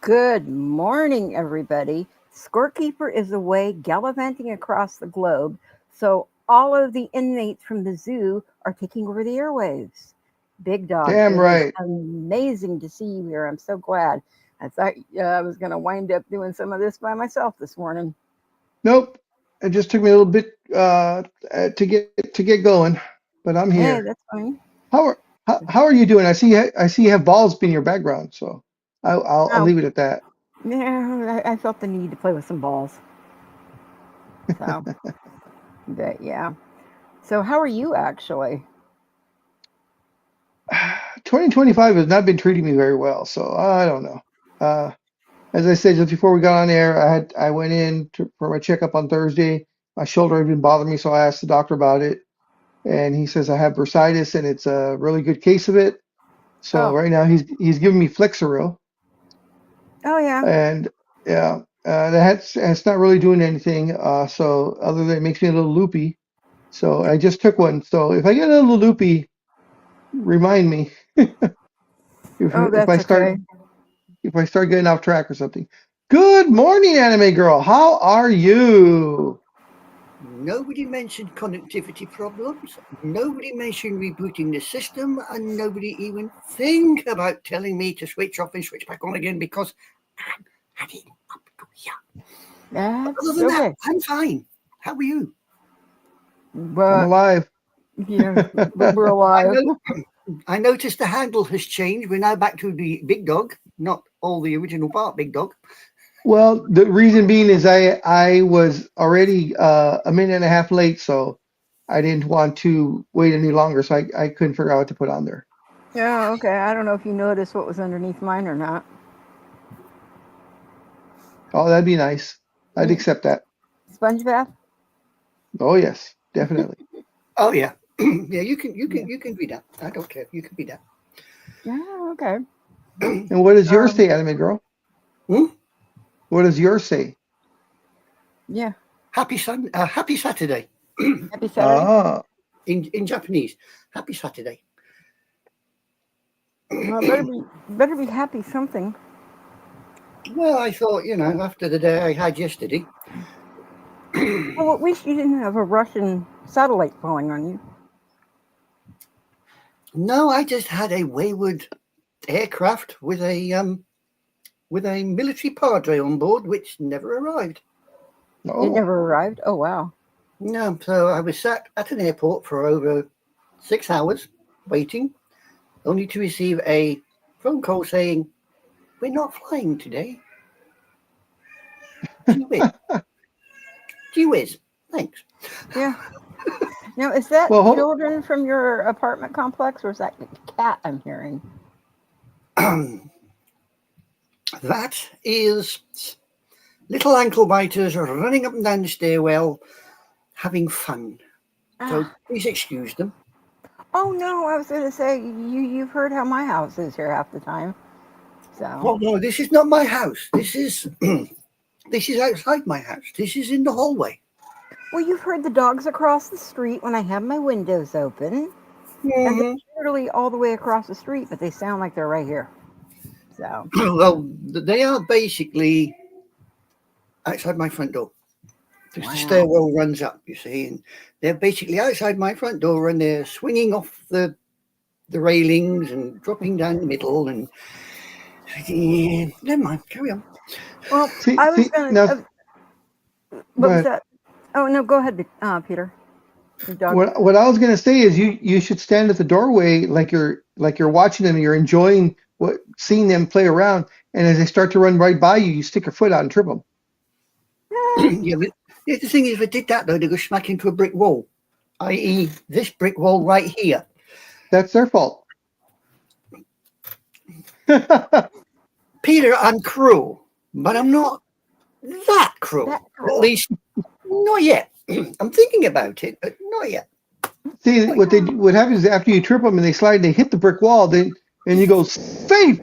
Good morning, everybody. Scorekeeper is away gallivanting across the globe, so all of the inmates from the zoo are taking over the airwaves. Big Dog, Damn it is right. amazing to see you here. I'm so glad. I thought I was going to wind up doing some of this by myself this morning. Nope. It just took me a little bit to get going, but I'm Hey, here. that's fine. How are you doing? I see you have balls in your background, so I'll Oh, leave it at that. yeah, I felt the need to play with some balls. So, but yeah. So, how are you actually? 2025 has not been treating me very well, so I don't know. Uh, as I said just before we got on air, I went in for my checkup on Thursday. My shoulder had been bothering me, so I asked the doctor about it, and he says I have bursitis, and it's a really good case of it. So Oh, right now he's giving me Flexeril, oh yeah. and yeah, it's not really doing anything. So other than it makes me a little loopy. So I just took one. So if I get a little loopy, remind me if Oh, if I that's start okay. if I start getting off track or something. Good morning, anime girl. How are you? Nobody mentioned connectivity problems. Nobody mentioned rebooting the system, and nobody even think about telling me to switch off and switch back on again because I'm having up to here. But other That's than that, okay. I'm fine. How are you? I'm But alive. yeah, we're I alive. know. I noticed the handle has changed. We're now back to the big dog, not all the original part big dog. Well, the reason being is I was already a minute and a half late, so I didn't want to wait any longer, so I couldn't figure out what to put on there. Yeah, okay. I don't know if you noticed what was underneath mine or not. Oh, that'd be nice. I'd Mm, accept that. Sponge bath? Oh yes, definitely. Oh yeah, yeah. You can you Yeah. can you can be that. I don't care. You can be that. Yeah, okay. And what does yours Um, say, anime girl? Hmm? What does yours say? yeah. Happy Saturday. Happy Saturday. Ah, In Japanese. Happy Saturday. Well, better be happy something. Well, I thought, after the day I had yesterday, Well, at least you didn't have a Russian satellite falling on you. no, I just had a wayward aircraft with a military padre on board, which never arrived. It oh, never arrived. Oh wow. No, so I was sat at an airport for over 6 hours waiting, only to receive a phone call saying, "We're not flying today." Gee whiz, gee whiz. Thanks. Yeah. Now, is that well, children from your apartment complex, or is that cat I'm hearing? That is little ankle biters running up and down the stairwell having fun. So Ah, please excuse them. oh no, I was going to say you've heard how my house is here half the time. So, Well, no, this is not my house. This is this is outside my house. This is in the hallway. well, you've heard the dogs across the street when I have my windows open, and Hmm. they're literally all the way across the street, but they sound like they're right here. So, Well, they are basically outside my front door. Because the wow. stairwell runs up, you see, and they're basically outside my front door, and they're swinging off the railings and dropping down the middle. And yeah, never mind, carry on. Well, I was see going now. to. Go What was ahead. that? Oh no, go ahead, Peter. Your dog. What I was gonna say is you should stand at the doorway like you're watching them. You're enjoying seeing them play around, and as they start to run right by you, you stick your foot out and trip them. Ah, Yeah, but the thing is, if I did that though, they go smack into a brick wall, i.e., this brick wall right here. That's their fault. Peter, I'm cruel, but I'm not that cruel. that At girl. least not yet. I'm thinking about it, but not yet. See Not yet. what happens is after you trip them and they slide and they hit the brick wall, then and you go safe.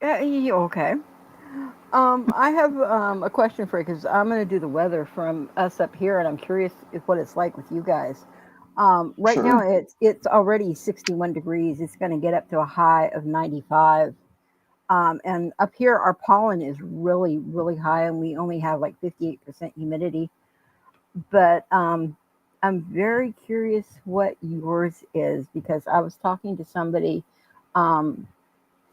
Okay. I have a question for you because I'm going to do the weather from us up here, and I'm curious if what it's like with you guys. Right now, Sure. it's already 61 degrees. It's going to get up to a high of 95. And up here, our pollen is really, really high, and we only have like 58% humidity. But I'm very curious what yours is because I was talking to somebody um,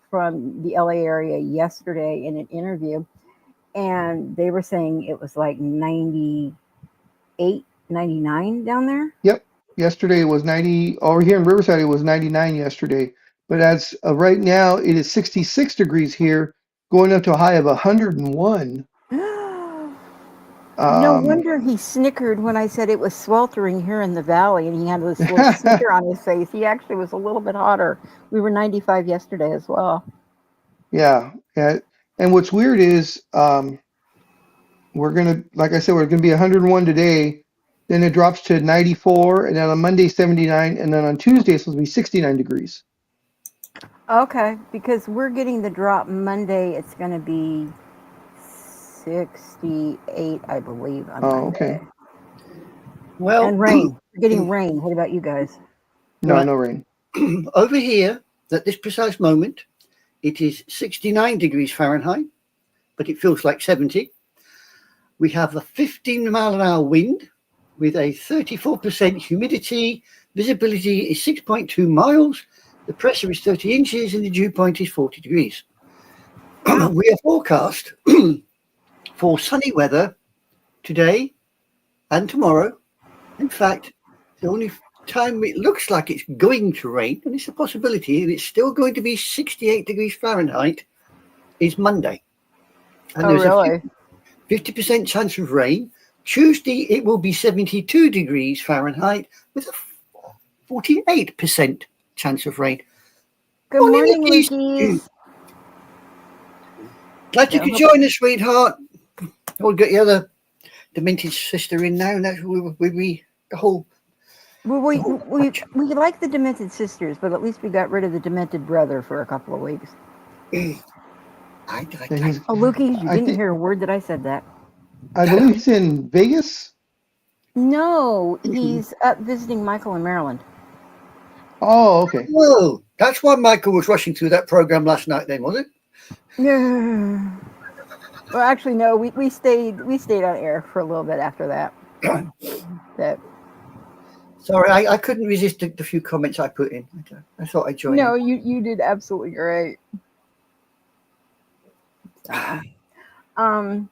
from the LA area yesterday in an interview, and they were saying it was like 98, 99 down there. Yep. Yesterday it was 90. Over here in Riverside, it was 99 yesterday. But as of right now, it is 66 degrees here, going up to a high of 101. No Um, wonder he snickered when I said it was sweltering here in the valley, and he had this little snicker on his face. He actually was a little bit hotter. We were 95 yesterday as well. yeah, yeah. And what's weird is we're gonna, like I said, we're gonna be 101 today. Then it drops to 94, and then on Monday 79, and then on Tuesday it's supposed to be 69 degrees. Okay, because we're getting the drop Monday. It's going to be 68, I believe, on Oh, Monday. okay. Well, And rain. We're getting rain. What about you guys? No, Right. no rain. over here at this precise moment, it is 69 degrees Fahrenheit, but it feels like 70. We have a 15-mile-an-hour wind with a 34% humidity. Visibility is 6.2 miles. The pressure is 30 inches and the dew point is 40 degrees. Wow. We are forecast for sunny weather today and tomorrow. In fact, the only time it looks like it's going to rain, and it's a possibility, and it's still going to be 68 degrees Fahrenheit, is Monday. And Oh, there's really? a 50% chance of rain. Tuesday, it will be 72 degrees Fahrenheit with a 48% chance of rain. Good Morning, morning, Lucky's. Luckies. Glad you Yeah, could hope- join us, sweetheart. We'll get your other demented sister in now. And that's we the whole. Well, we like the demented sisters, but at least we got rid of the demented brother for a couple of weeks. And he's, Oh, Luckies, you I didn't think, hear a word that I said that. I believe he's in Vegas. No, he's up visiting Michael in Maryland. Oh, okay. Whoa, that's why Michael was rushing through that program last night. Then was it? Yeah. Well, actually, no. We stayed on air for a little bit after that. That Sorry, I couldn't resist the few comments I put in. I thought I'd join. no, in. you did absolutely great. So, No, I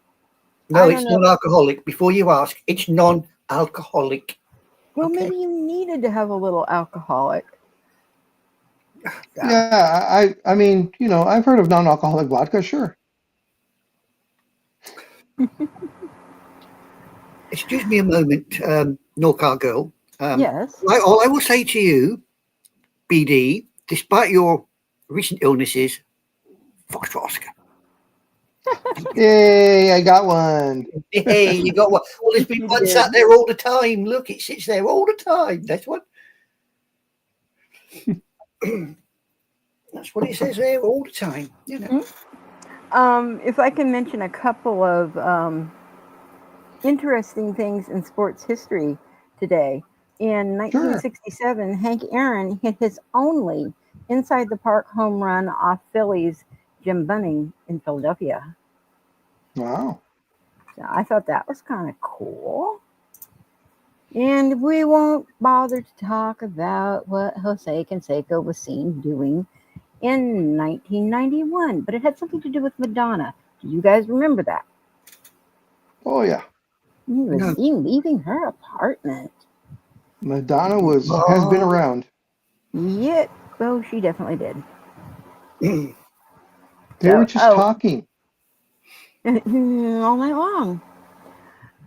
it's don't know. non-alcoholic. Before you ask, it's non-alcoholic. Well, Okay. maybe you needed to have a little alcoholic. Yeah, I mean, you know, I've heard of non-alcoholic vodka, sure. Excuse me a moment, Norcar girl. Yes. All I will say to you, BD, despite your recent illnesses, Fox for Oscar. Yay, I got one. Hey, you got one. Well, there's been You one did. sat there all the time. Look, it sits there all the time. That's what. That's what it says there all the time. You know. If I can mention a couple of interesting things in sports history today. In Sure. 1967, Hank Aaron hit his only inside the park home run off Phillies' Jim Bunning in Philadelphia. Wow. So I thought that was kind of cool. And we won't bother to talk about what Jose Canseco was seen doing in 1991, but it had something to do with Madonna. Do you guys remember that? Oh yeah. He was No. seen leaving her apartment. Madonna has been around. Yep. Well, she definitely did. They were just talking. All night long.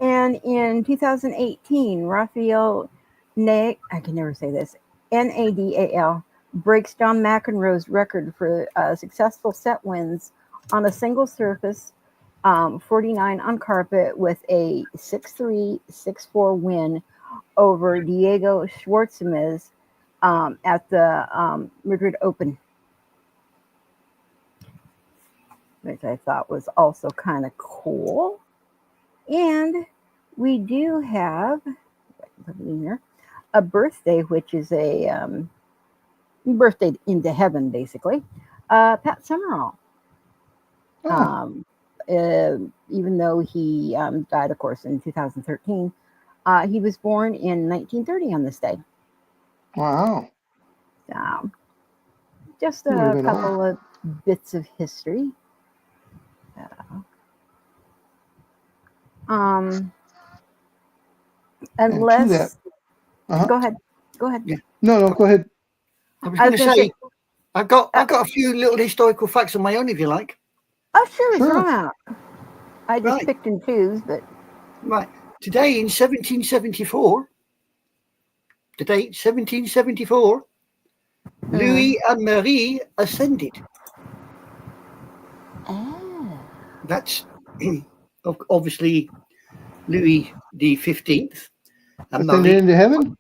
And in 2018, Rafael I can never say this, NADAL, breaks John McEnroe's record for successful set wins on a single surface, 49 on carpet, with a 6-3, 6-4 win over Diego Schwartzman at the Madrid Open, which I thought was also kind of cool. And we do have a birthday, which is a birthday into heaven, basically. Pat Summerall. Oh, Um, Even though he died, of course, in 2013, he was born in 1930 on this day. wow. Um, just He would have a been old. couple of bits of history. Uh, um, And to that, unless, uh-huh. go ahead, go ahead. Yeah. No, go ahead. I was I going was to going to say, say, I've got uh, a few little historical facts of my own, if you like. oh, sure, throw 'em Sure. out. I just Right, picked and choose, but right. Today in 1774, the date 1774, mm. Louis and Marie ascended. Oh. That's obviously Louis the 15th and Ascended Marie. into heaven?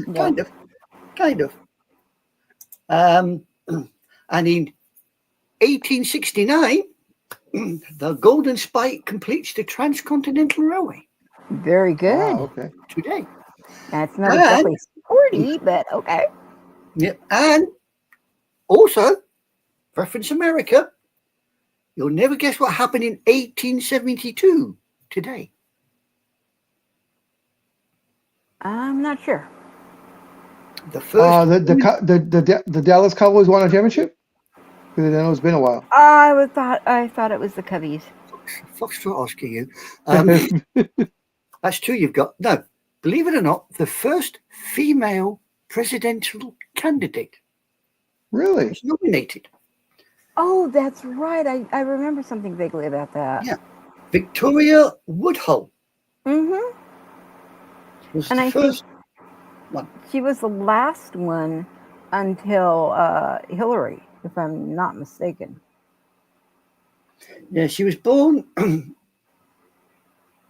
Nope. Kind of, kind of. Um, and in 1869, the Golden Spike completes the Transcontinental Railway Very Wow, good. okay. today. That's not And, exactly sporty, but okay. yeah, and also, reference America, you'll never guess what happened in 1872 today. I'm not sure. The first women, The Dallas Cowboys won a championship? Because I know it's been a while. I thought it was the Cubbies. Foxtrot Oscar, you. That's two you've got. No, believe it or not, the first female presidential candidate Really? was nominated. Oh, that's right. I remember something vaguely about that. Yeah, Victoria Woodhull Mm-hmm. was And the I think first one. she was the last one until Hillary, if I'm not mistaken. Yeah, she was born.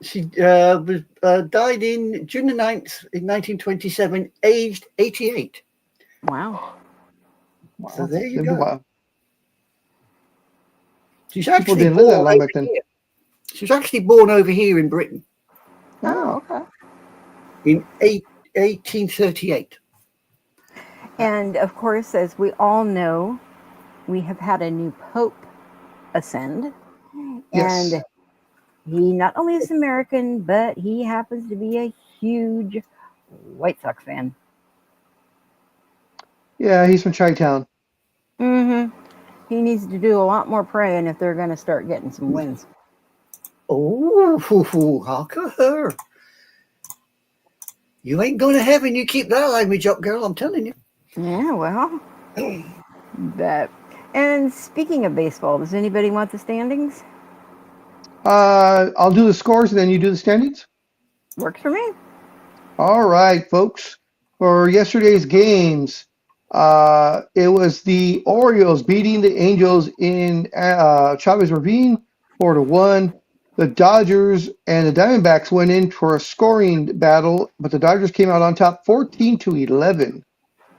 She was died in June the 9th in 1927, aged 88. Wow. So Wow. there you It's been a go. while. She's People actually didn't live that born long over back then. here. She was actually born over here in Britain Oh, Oh, okay. in 1838. And of course, as we all know, we have had a new pope ascend, yes. and he not only is American, but he happens to be a huge White Sox fan. Yeah, he's from Chi-Town. Mm-hmm. He needs to do a lot more praying if they're going to start getting some wins. Oh, hark at her. You ain't going to heaven. You keep that language up, girl. I'm telling you. Yeah, well, that. And speaking of baseball, does anybody want the standings? I'll do the scores and then you do the standings. Works for me. All right, folks. For yesterday's games, it was the Orioles beating the Angels in Chavez Ravine 4-1. The Dodgers and the Diamondbacks went in for a scoring battle, but the Dodgers came out on top 14-11.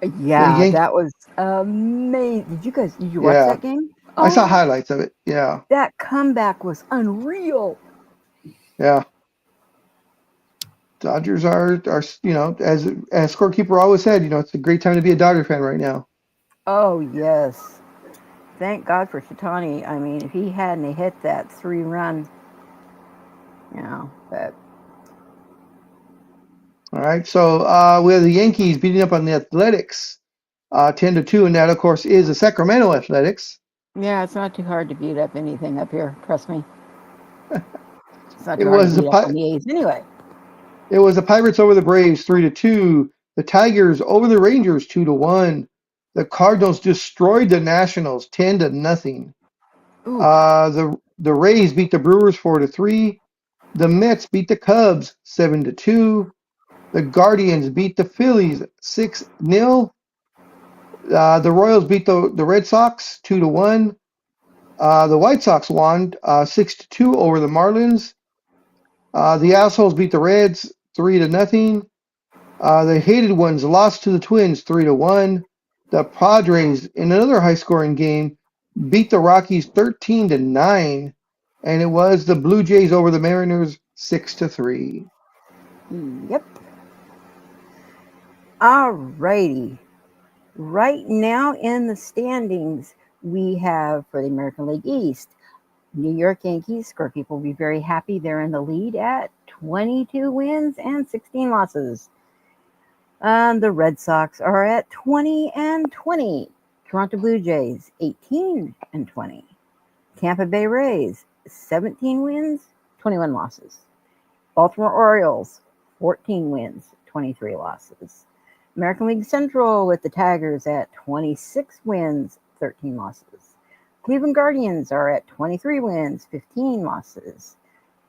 The Yeah, Yankees, that was amazing. Did you watch yeah, that game? I saw Oh, highlights of it. Yeah, that comeback was unreal. yeah. Dodgers are as scorekeeper always said, it's a great time to be a Dodger fan right now. Oh, yes. Thank God for Shitani. I mean, if he hadn't hit that 3-run, but All right, so we have the Yankees beating up on the Athletics 10-2, and that, of course, is the Sacramento Athletics. yeah, it's not too hard to beat up anything up here. Trust me. It's not It too hard to was the beat up on the A's anyway. it was the Pirates over the Braves 3-2, the Tigers over the Rangers 2-1. The Cardinals destroyed the Nationals 10-0. Ooh, The Rays beat the Brewers 4-3. The Mets beat the Cubs 7-2. The Guardians beat the Phillies 6-0. The Royals beat the Red Sox 2-1. The White Sox won 6-2 over the Marlins. The Assholes beat the Reds 3-0. The Hated Ones lost to the Twins 3-1. The Padres, in another high-scoring game, beat the Rockies 13-9, and it was the Blue Jays over the Mariners 6-3. yep. All righty. Right now in the standings, we have for the American League East, New York Yankees, scorekeeper will be very happy. They're in the lead at 22 wins and 16 losses. The Red Sox are at 20-20. Toronto Blue Jays 18-20. Tampa Bay Rays 17 wins, 21 losses. Baltimore Orioles 14 wins, 23 losses. American League Central with the Tigers at 26 wins, 13 losses. Cleveland Guardians are at 23 wins, 15 losses.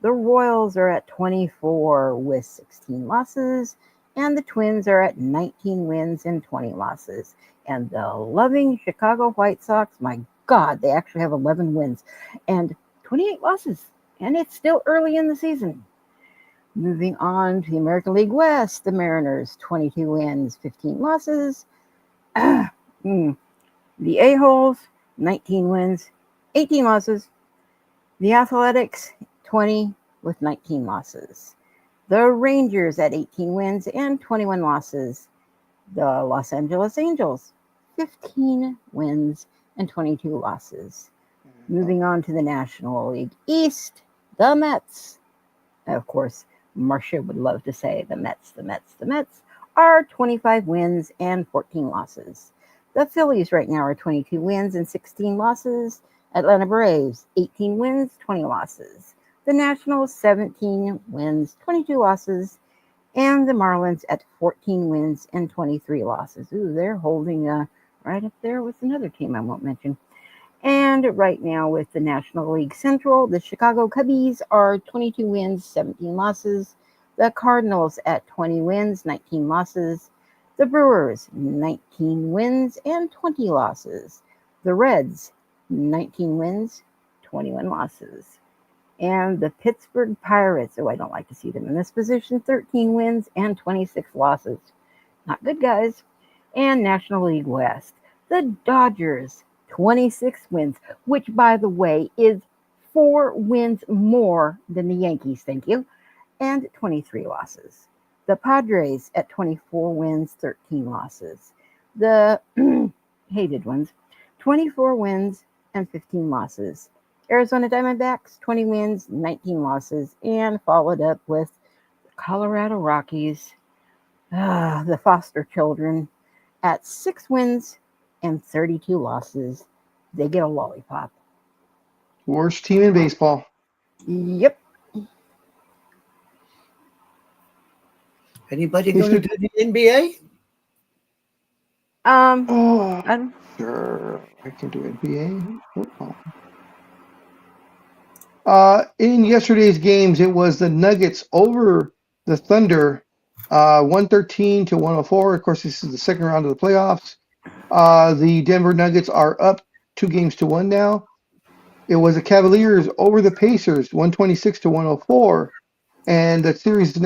The Royals are at 24 with 16 losses. And the Twins are at 19 wins and 20 losses. And the loving Chicago White Sox, my God, they actually have 11 wins and 28 losses. And it's still early in the season. Moving on to the American League West, the Mariners, 22 wins, 15 losses. The A-Holes, 19 wins, 18 losses. The Athletics, 20 with 19 losses. The Rangers at 18 wins and 21 losses. The Los Angeles Angels, 15 wins and 22 losses. Moving on to the National League East, the Mets. Of course, Marcia would love to say the Mets are 25 wins and 14 losses. The Phillies right now are 22 wins and 16 losses. Atlanta Braves, 18 wins, 20 losses. The Nationals, 17 wins, 22 losses. And the Marlins at 14 wins and 23 losses. Ooh, they're holding right up there with another team I won't mention. And right now with the National League Central, the Chicago Cubbies are 22 wins, 17 losses. The Cardinals at 20 wins, 19 losses. The Brewers, 19 wins and 20 losses. The Reds, 19 wins, 21 losses. And the Pittsburgh Pirates, I don't like to see them in this position, 13 wins and 26 losses. Not good, guys. And National League West, the Dodgers, 26 wins, which, by the way, is 4 wins more than the Yankees, thank you, and 23 losses. The Padres at 24 wins, 13 losses. The hated ones, 24 wins and 15 losses. Arizona Diamondbacks, 20 wins, 19 losses, and followed up with the Colorado Rockies, the foster children, at 6 wins and 32 losses. They get a lollipop. Worst team in baseball. Yep. Anybody going to do the NBA? Sure. I can do NBA. In yesterday's games, it was the Nuggets over the Thunder, 113-104. Of course, this is the second round of the playoffs. The Denver Nuggets are up 2-1 now. It was the Cavaliers over the Pacers, 126-104. And the series,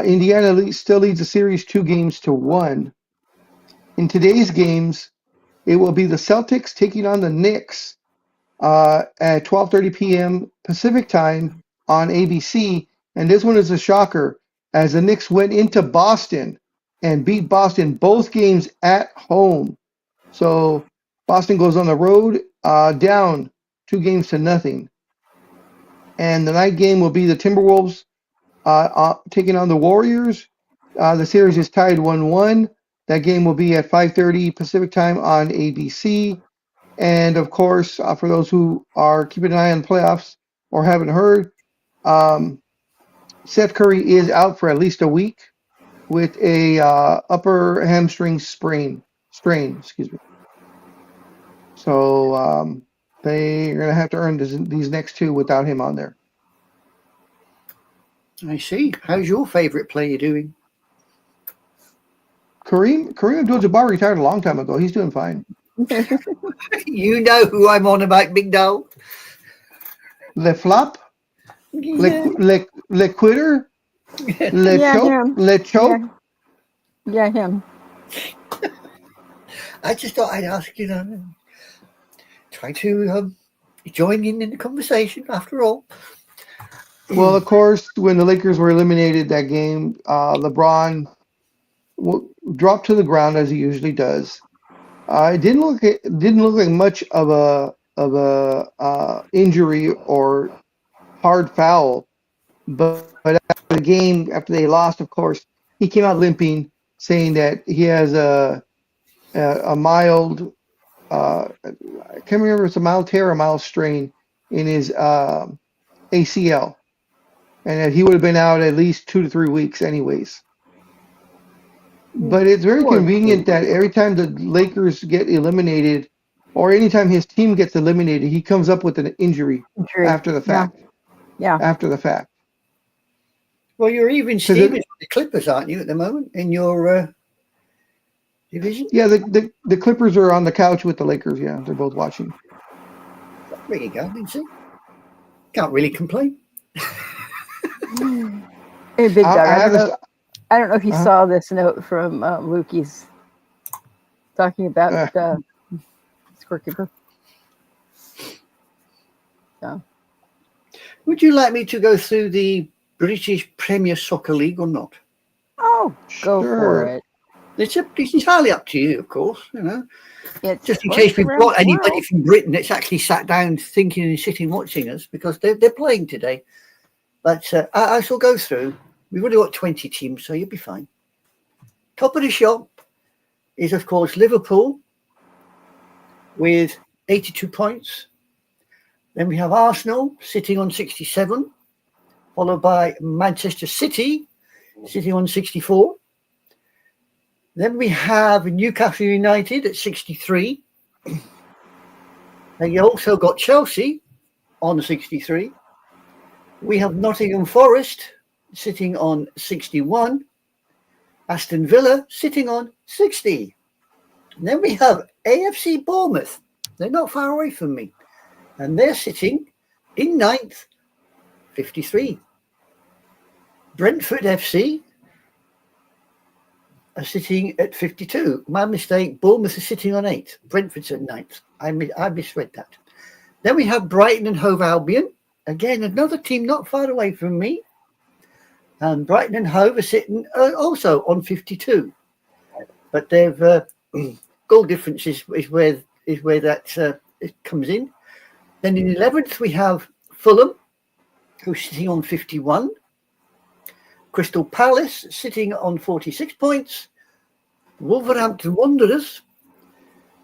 Indiana still leads the series 2-1. In today's games, it will be the Celtics taking on the Knicks at 12:30 p.m. Pacific time on ABC. And this one is a shocker, as the Knicks went into Boston and beat Boston both games at home. So Boston goes on the road down 2-0. And the night game will be the Timberwolves taking on the Warriors. The series is tied 1-1. That game will be at 5:30 Pacific time on ABC. And of course, for those who are keeping an eye on the playoffs or haven't heard, Seth Curry is out for at least a week with a upper hamstring strain. So they're going to have to earn these next 2 without him on there. I see. How's your favorite player doing? Kareem Abdul-Jabbar retired a long time ago. He's doing fine. You know who I'm on about, Big Doll. Le Flop? Le Quitter? Le Choke? Yeah, him. I just thought I'd ask, try to join in the conversation after all. Well, of course, when the Lakers were eliminated that game, LeBron dropped to the ground as he usually does. I didn't look like much of a injury or hard foul, but after the game, after they lost, of course, he came out limping, saying that he has a mild I can't remember if it's a mild tear or a mild strain in his ACL, and that he would have been out at least 2 to 3 weeks anyways. But it's very Poor convenient dude. that every time the Lakers get eliminated, or anytime his team gets eliminated, he comes up with an injury Injury. after the fact. Yeah. After the fact. Well, you're even 'Cause it- Stevens with the Clippers, aren't you, at the moment in your division? yeah, the Clippers are on the couch with the Lakers. Yeah, they're both watching. There you go. You see, can't really complain. Hey, Big Dog. I have I don't know if you Uh-huh. saw this note from Lukey's talking about scorekeeper. So, Would you like me to go through the British Premier Soccer League or not? oh, go for Sure. it. It's entirely up to you, of course. You know, It's just in sports case we've around got the anybody world. from Britain that's actually sat down thinking and sitting watching us, because they're playing today. But I shall go through. We've only got 20 teams, so you'll be fine. Top of the shop is, of course, Liverpool with 82 points. Then we have Arsenal sitting on 67, followed by Manchester City sitting on 64. Then we have Newcastle United at 63. Then you also got Chelsea on 63. We have Nottingham Forest sitting on 61. Aston Villa sitting on 60. And then we have AFC Bournemouth. They're not far away from me. And they're sitting in 9th, 53. Brentford FC are sitting at 52. My mistake, Bournemouth is sitting on 8. Brentford's at 9th. I misread that. Then we have Brighton and Hove Albion. Again, another team not far away from me. And Brighton and Hove are sitting also on 52. But they've goal difference is where that it comes in. Then in 11th, we have Fulham, who's sitting on 51. Crystal Palace sitting on 46 points. Wolverhampton Wanderers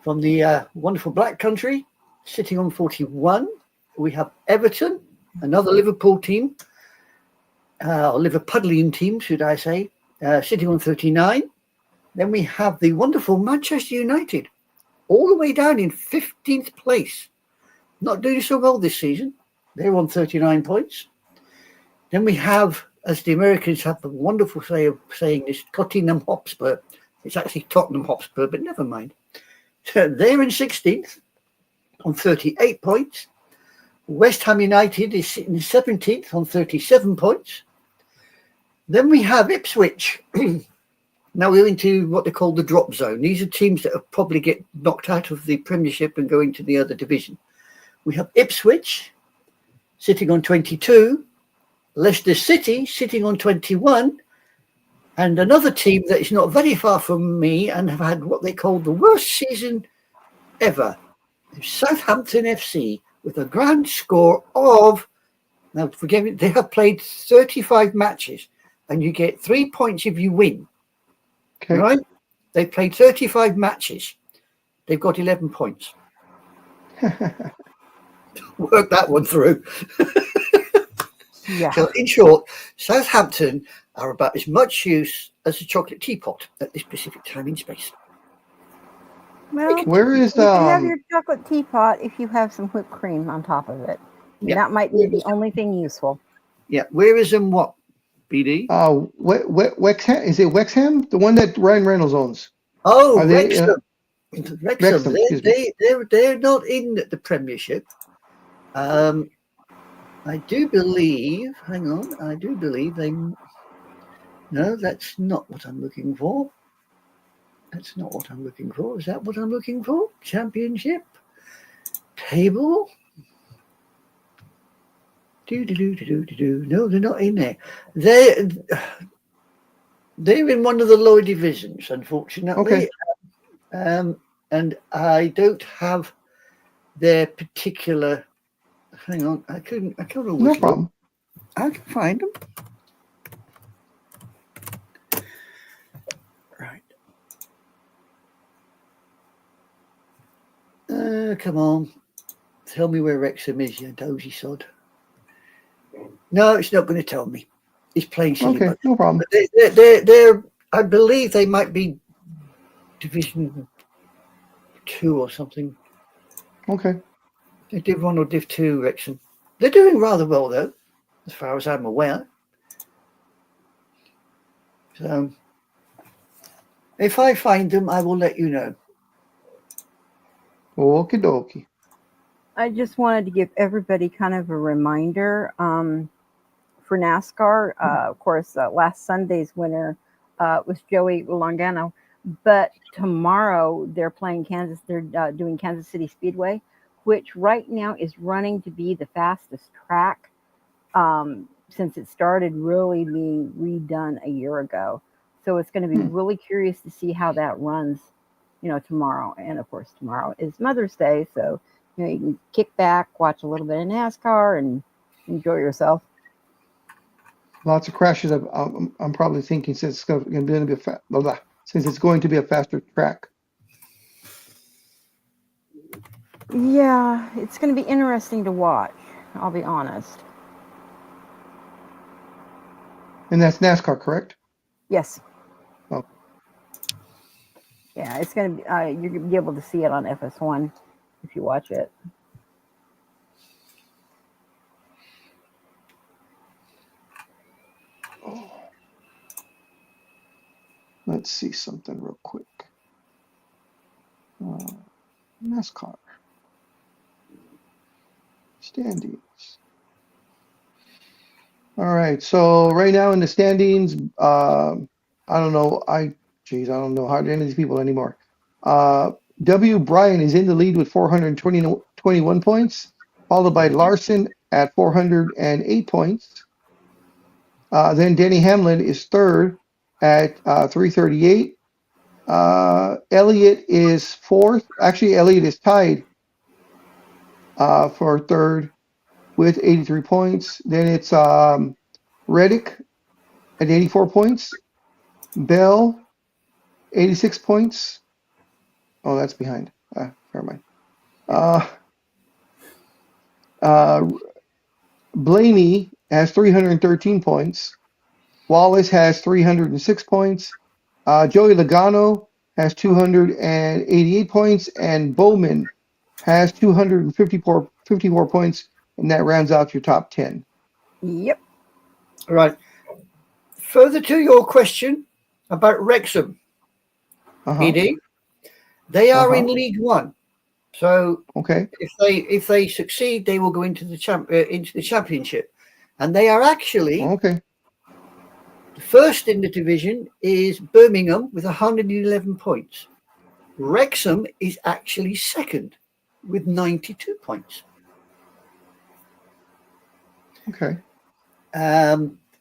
from the wonderful Black Country sitting on 41. We have Everton, another Liverpool team, or Liverpudlian team, should I say, sitting on 39. Then we have the wonderful Manchester United, all the way down in 15th place. Not doing so well this season. They're on 39 points. Then we have, as the Americans have a wonderful way of saying this, Tottenham Hotspur. It's actually Tottenham Hotspur, but never mind. So they're in 16th on 38 points. West Ham United is sitting 17th on 37 points. Then we have Ipswich. Now we're into what they call the drop zone. These are teams that will probably get knocked out of the Premiership and go into the other division. We have Ipswich sitting on 22, Leicester City sitting on 21, and another team that is not very far from me and have had what they call the worst season ever, Southampton FC, with a grand score of, now forgive me, they have played 35 matches and you get 3 points if you win. Okay. Right? They've played 35 matches. They've got 11 points. Work that one through. Yeah. So in short, Southampton are about as much use as a chocolate teapot at this specific time in space. Well, Where is you can have your chocolate teapot if you have some whipped cream on top of it. Yeah. That might be the only thing useful. Yeah, where is and what, BD? Wexham? Is it Wexham? The one that Ryan Reynolds owns? Oh, Are they, Wrexham. Wrexham, excuse me. They're not in the Premiership. I do believe, hang on, I do believe they, no, that's not what I'm looking for. That's not what I'm looking for. Is that what I'm looking for? Championship? Table? No, they're not in there. They're in one of the lower divisions, unfortunately. Okay. and I don't have their particular. Hang on, I can't always No look. problem. I can find them. Right. Come on. Tell me where Wrexham is, you dozy sod. No, it's not going to tell me. It's playing silly. Okay, no problem. They're, I believe they might be Division 2 or something. Okay. They're Div 1 or Div 2, Wrexham. They're doing rather well, though, as far as I'm aware. So, if I find them, I will let you know. Okie dokie. I just wanted to give everybody kind of a reminder for NASCAR. Of course, last Sunday's winner was Joey Logano, but tomorrow they're playing Kansas. They're doing Kansas City Speedway, which right now is running to be the fastest track since it started really being redone a year ago. So it's going to be really curious to see how that runs, tomorrow. And of course, tomorrow is Mother's Day, so you can kick back, watch a little bit of NASCAR, and enjoy yourself. Lots of crashes. I'm probably thinking since it's going to be since it's going to be a faster track. Yeah, it's going to be interesting to watch. I'll be honest. And that's NASCAR, correct? Yes. Oh. Yeah, it's going to be. You're going to be able to see it on FS1 if you watch it. Oh. Let's see something real quick. NASCAR standings. All right, so right now in the standings, I don't know. I don't know hardly any of these people anymore. W. Bryan is in the lead with 421 points, followed by Larson at 408 points. Then Denny Hamlin is third at 338. Elliott is fourth. Actually, Elliott is tied for third with 83 points. Then it's Reddick at 84 points. Bell, 86 points. Oh, that's behind. Never mind. Blaney has 313 points. Wallace has 306 points. Joey Logano has 288 points, and Bowman has 254 points, and that rounds out your top 10. Yep. All right. Further to your question about Wrexham, ED, they are in League One. So okay, if they succeed, they will go into the championship, and they are actually okay. The first in the division is Birmingham with 111 points. Wrexham is actually second with 92 points. Okay.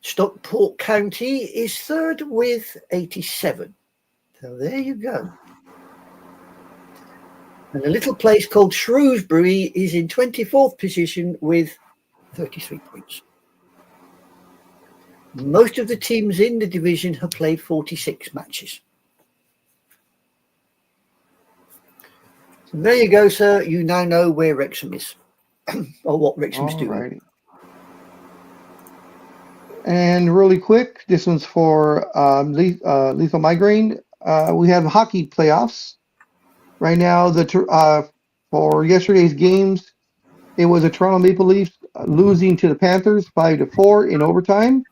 Stockport County is third with 87. So there you go. And a little place called Shrewsbury is in 24th position with 33 points. Most of the teams in the division have played 46 matches. So there you go, sir. You now know where Wrexham is or what Wrexham's doing. And really quick, this one's for Lethal Migraine. We have hockey playoffs. Right now, for yesterday's games, it was the Toronto Maple Leafs losing to the Panthers 5-4 in overtime.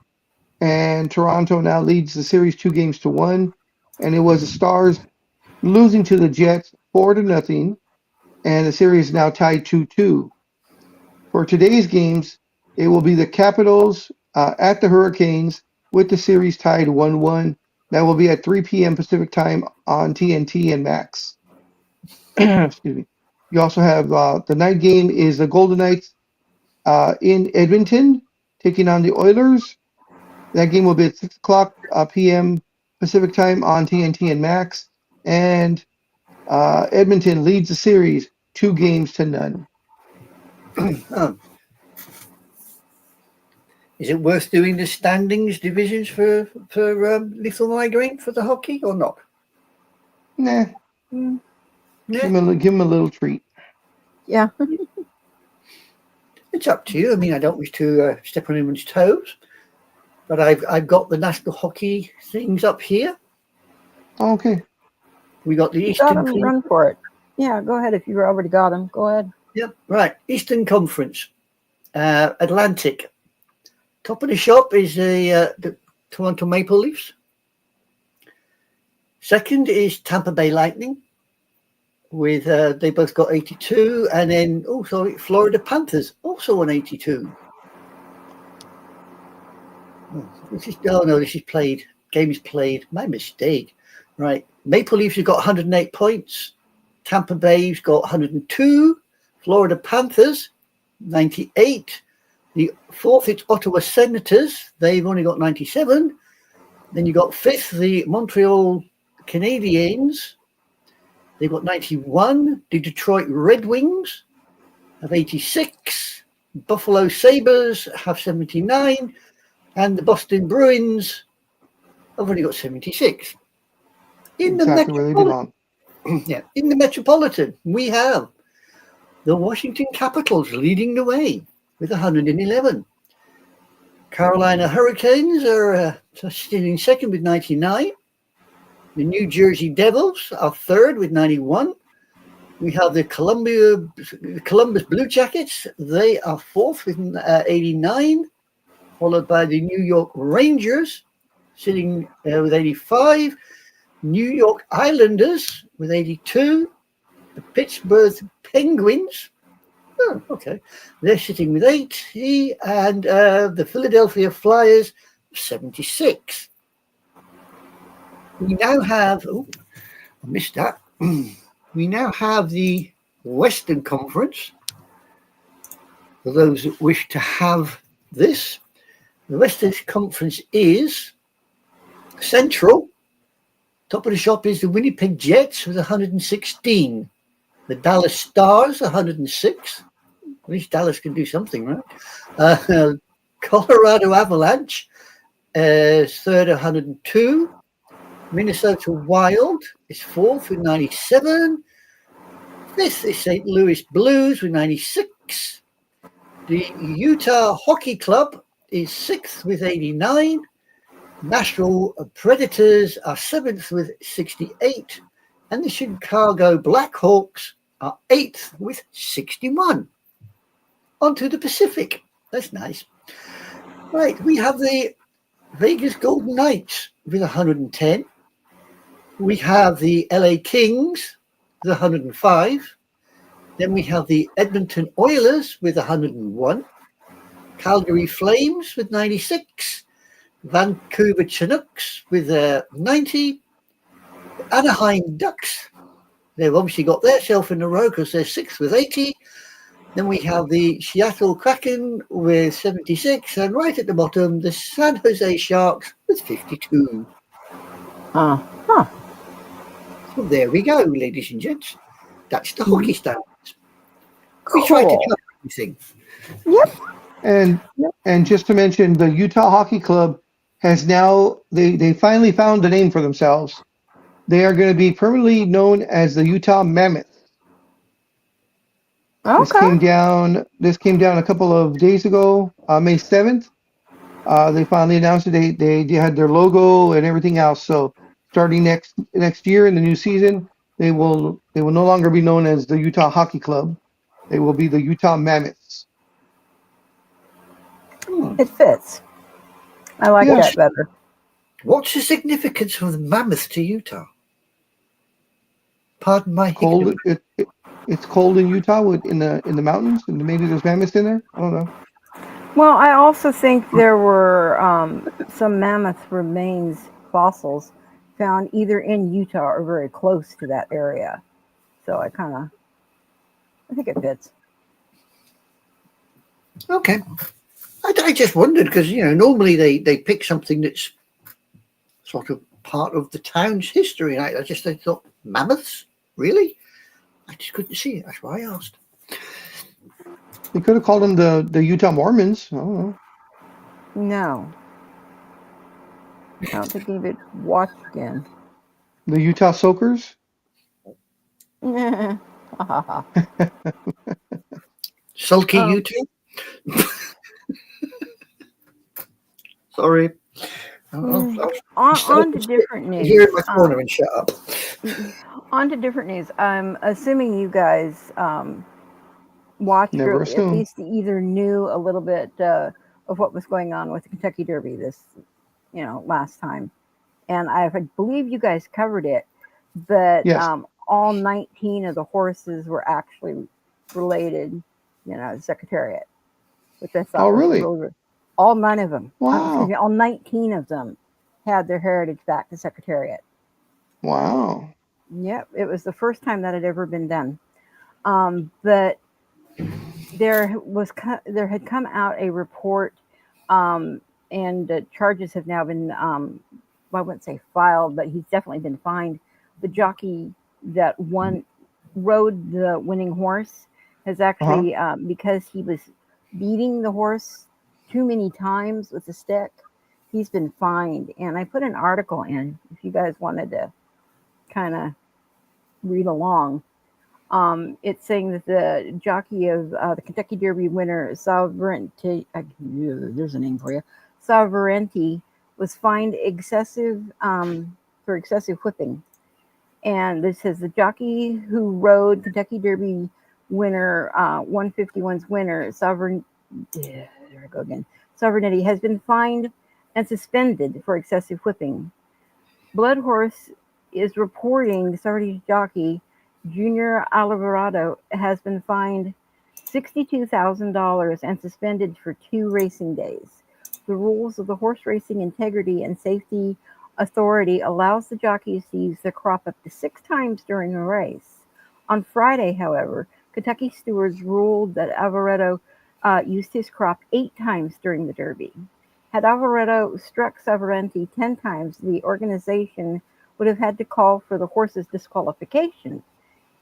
And Toronto now leads the series 2-1. And it was the Stars losing to the Jets 4-0. And the series is now tied 2-2. For today's games, it will be the Capitals at the Hurricanes with the series tied 1-1. That will be at 3 p.m. Pacific time on TNT and Max. Excuse me. You also have the night game is the Golden Knights in Edmonton taking on the Oilers. That game will be at 6 o'clock p.m. Pacific time on TNT and Max. And Edmonton leads the series 2-0. Is it worth doing the standings divisions for Little Migraine for the hockey or not? Nah, Mm, Yeah, give him a little treat. yeah. it's up to you. I mean, I don't wish to step on anyone's toes, but I've got the national hockey things up here. Okay. We got the You got Eastern. him, run for it. Yeah, go ahead. If you already got him, go ahead. Yep, right. Eastern Conference, Atlantic. Top of the shop is the Toronto Maple Leafs. Second is Tampa Bay Lightning, with they both got 82, and then Florida Panthers also on 82. This is played. Game is played. My mistake. Right. Maple Leafs have got 108 points. Tampa Bay's got 102. Florida Panthers 98. The fourth, it's Ottawa Senators. They've only got 97. Then you got fifth, the Montreal Canadiens. They've got 91. The Detroit Red Wings have 86. Buffalo Sabres have 79. And the Boston Bruins have only got 76. Exactly where they belong. Yeah, in the Metropolitan, we have the Washington Capitals leading the way with 111. Carolina Hurricanes are still in second with 99. The New Jersey Devils are third with 91. We have the Columbus Blue Jackets. They are fourth with 89, followed by the New York Rangers sitting with 85. New York Islanders with 82. The Pittsburgh Penguins, they're sitting with 80, and the Philadelphia Flyers 76. We now have, I missed that. We now have the Western Conference. For those that wish to have this, the Western Conference is Central. Top of the shop is the Winnipeg Jets with 116. The Dallas Stars, 106. At least Dallas can do something, right? Colorado Avalanche is third, 102. Minnesota Wild is fourth with 97. Fifth is St. Louis Blues with 96. The Utah Hockey Club is sixth with 89. Nashville Predators are seventh with 68. And the Chicago Blackhawks are eighth with 61. On to the Pacific. That's nice. Right, we have the Vegas Golden Knights with 110. We have the LA Kings with 105. Then we have the Edmonton Oilers with 101. Calgary Flames with 96. Vancouver Canucks with 90. Anaheim Ducks, they've obviously got their shelf in a row because they're sixth with 80. Then we have the Seattle Kraken with 76, and right at the bottom, the San Jose Sharks with 52. So there we go, ladies and gents. That's the hockey standards. We try to cover everything. Yep. And just to mention, the Utah Hockey Club has now they finally found a name for themselves. They are going to be permanently known as the Utah Mammoths. Okay. This came down a couple of days ago, May 7th. They finally announced it. They had their logo and everything else. So starting next year in the new season, they will no longer be known as the Utah Hockey Club. They will be the Utah Mammoths. It fits. I like that better. What's the significance of the mammoth to Utah? Pardon my cold. It's cold in Utah in the mountains, and maybe there's mammoths in there. I don't know. Well, I also think there were some mammoth remains, fossils, found either in Utah or very close to that area. So I think it fits. Okay. I just wondered because, normally they pick something that's sort of part of the town's history. And I thought, mammoths? Really? I just couldn't see it. That's why I asked. They could have called them the Utah Mormons. I don't know. No, I don't think anybody watched again. The Utah Soakers. Sulky Um, Utah? Sorry. on to different news. Here in my corner and shut up. On to different news. I'm assuming you guys watched Never or at assume. least either knew a little bit of what was going on with the Kentucky Derby this, last time. And I believe you guys covered it, but Yes. all 19 of the horses were actually related, the Secretariat, which I thought Oh, was really? really, all 9 of them. Wow. All 19 of them had their heritage back to Secretariat. Wow. Yep, it was the first time that had ever been done. But there had come out a report, and charges have now been, well, I wouldn't say filed, but he's definitely been fined. The jockey that rode the winning horse has actually, because he was beating the horse too many times with a stick, he's been fined. And I put an article in if you guys wanted to kind of read along. It's saying that the jockey of the Kentucky Derby winner, Sovereignty, there's a name for you, Sovereignty, was fined for excessive whipping. And this says the jockey who rode Kentucky Derby winner, 151's winner, there I go again, Sovereignty, has been fined and suspended for excessive whipping. Blood Horse is reporting the Sovereignty jockey, Junior Alvarado, has been fined $62,000 and suspended for 2 racing days. The rules of the Horse Racing Integrity and Safety Authority allows the jockeys to use their crop up to 6 times during a race. On Friday, however, Kentucky stewards ruled that Alvarado used his crop 8 times during the Derby. Had Alvarado struck Sovereignty 10 times, the organization would have had to call for the horse's disqualification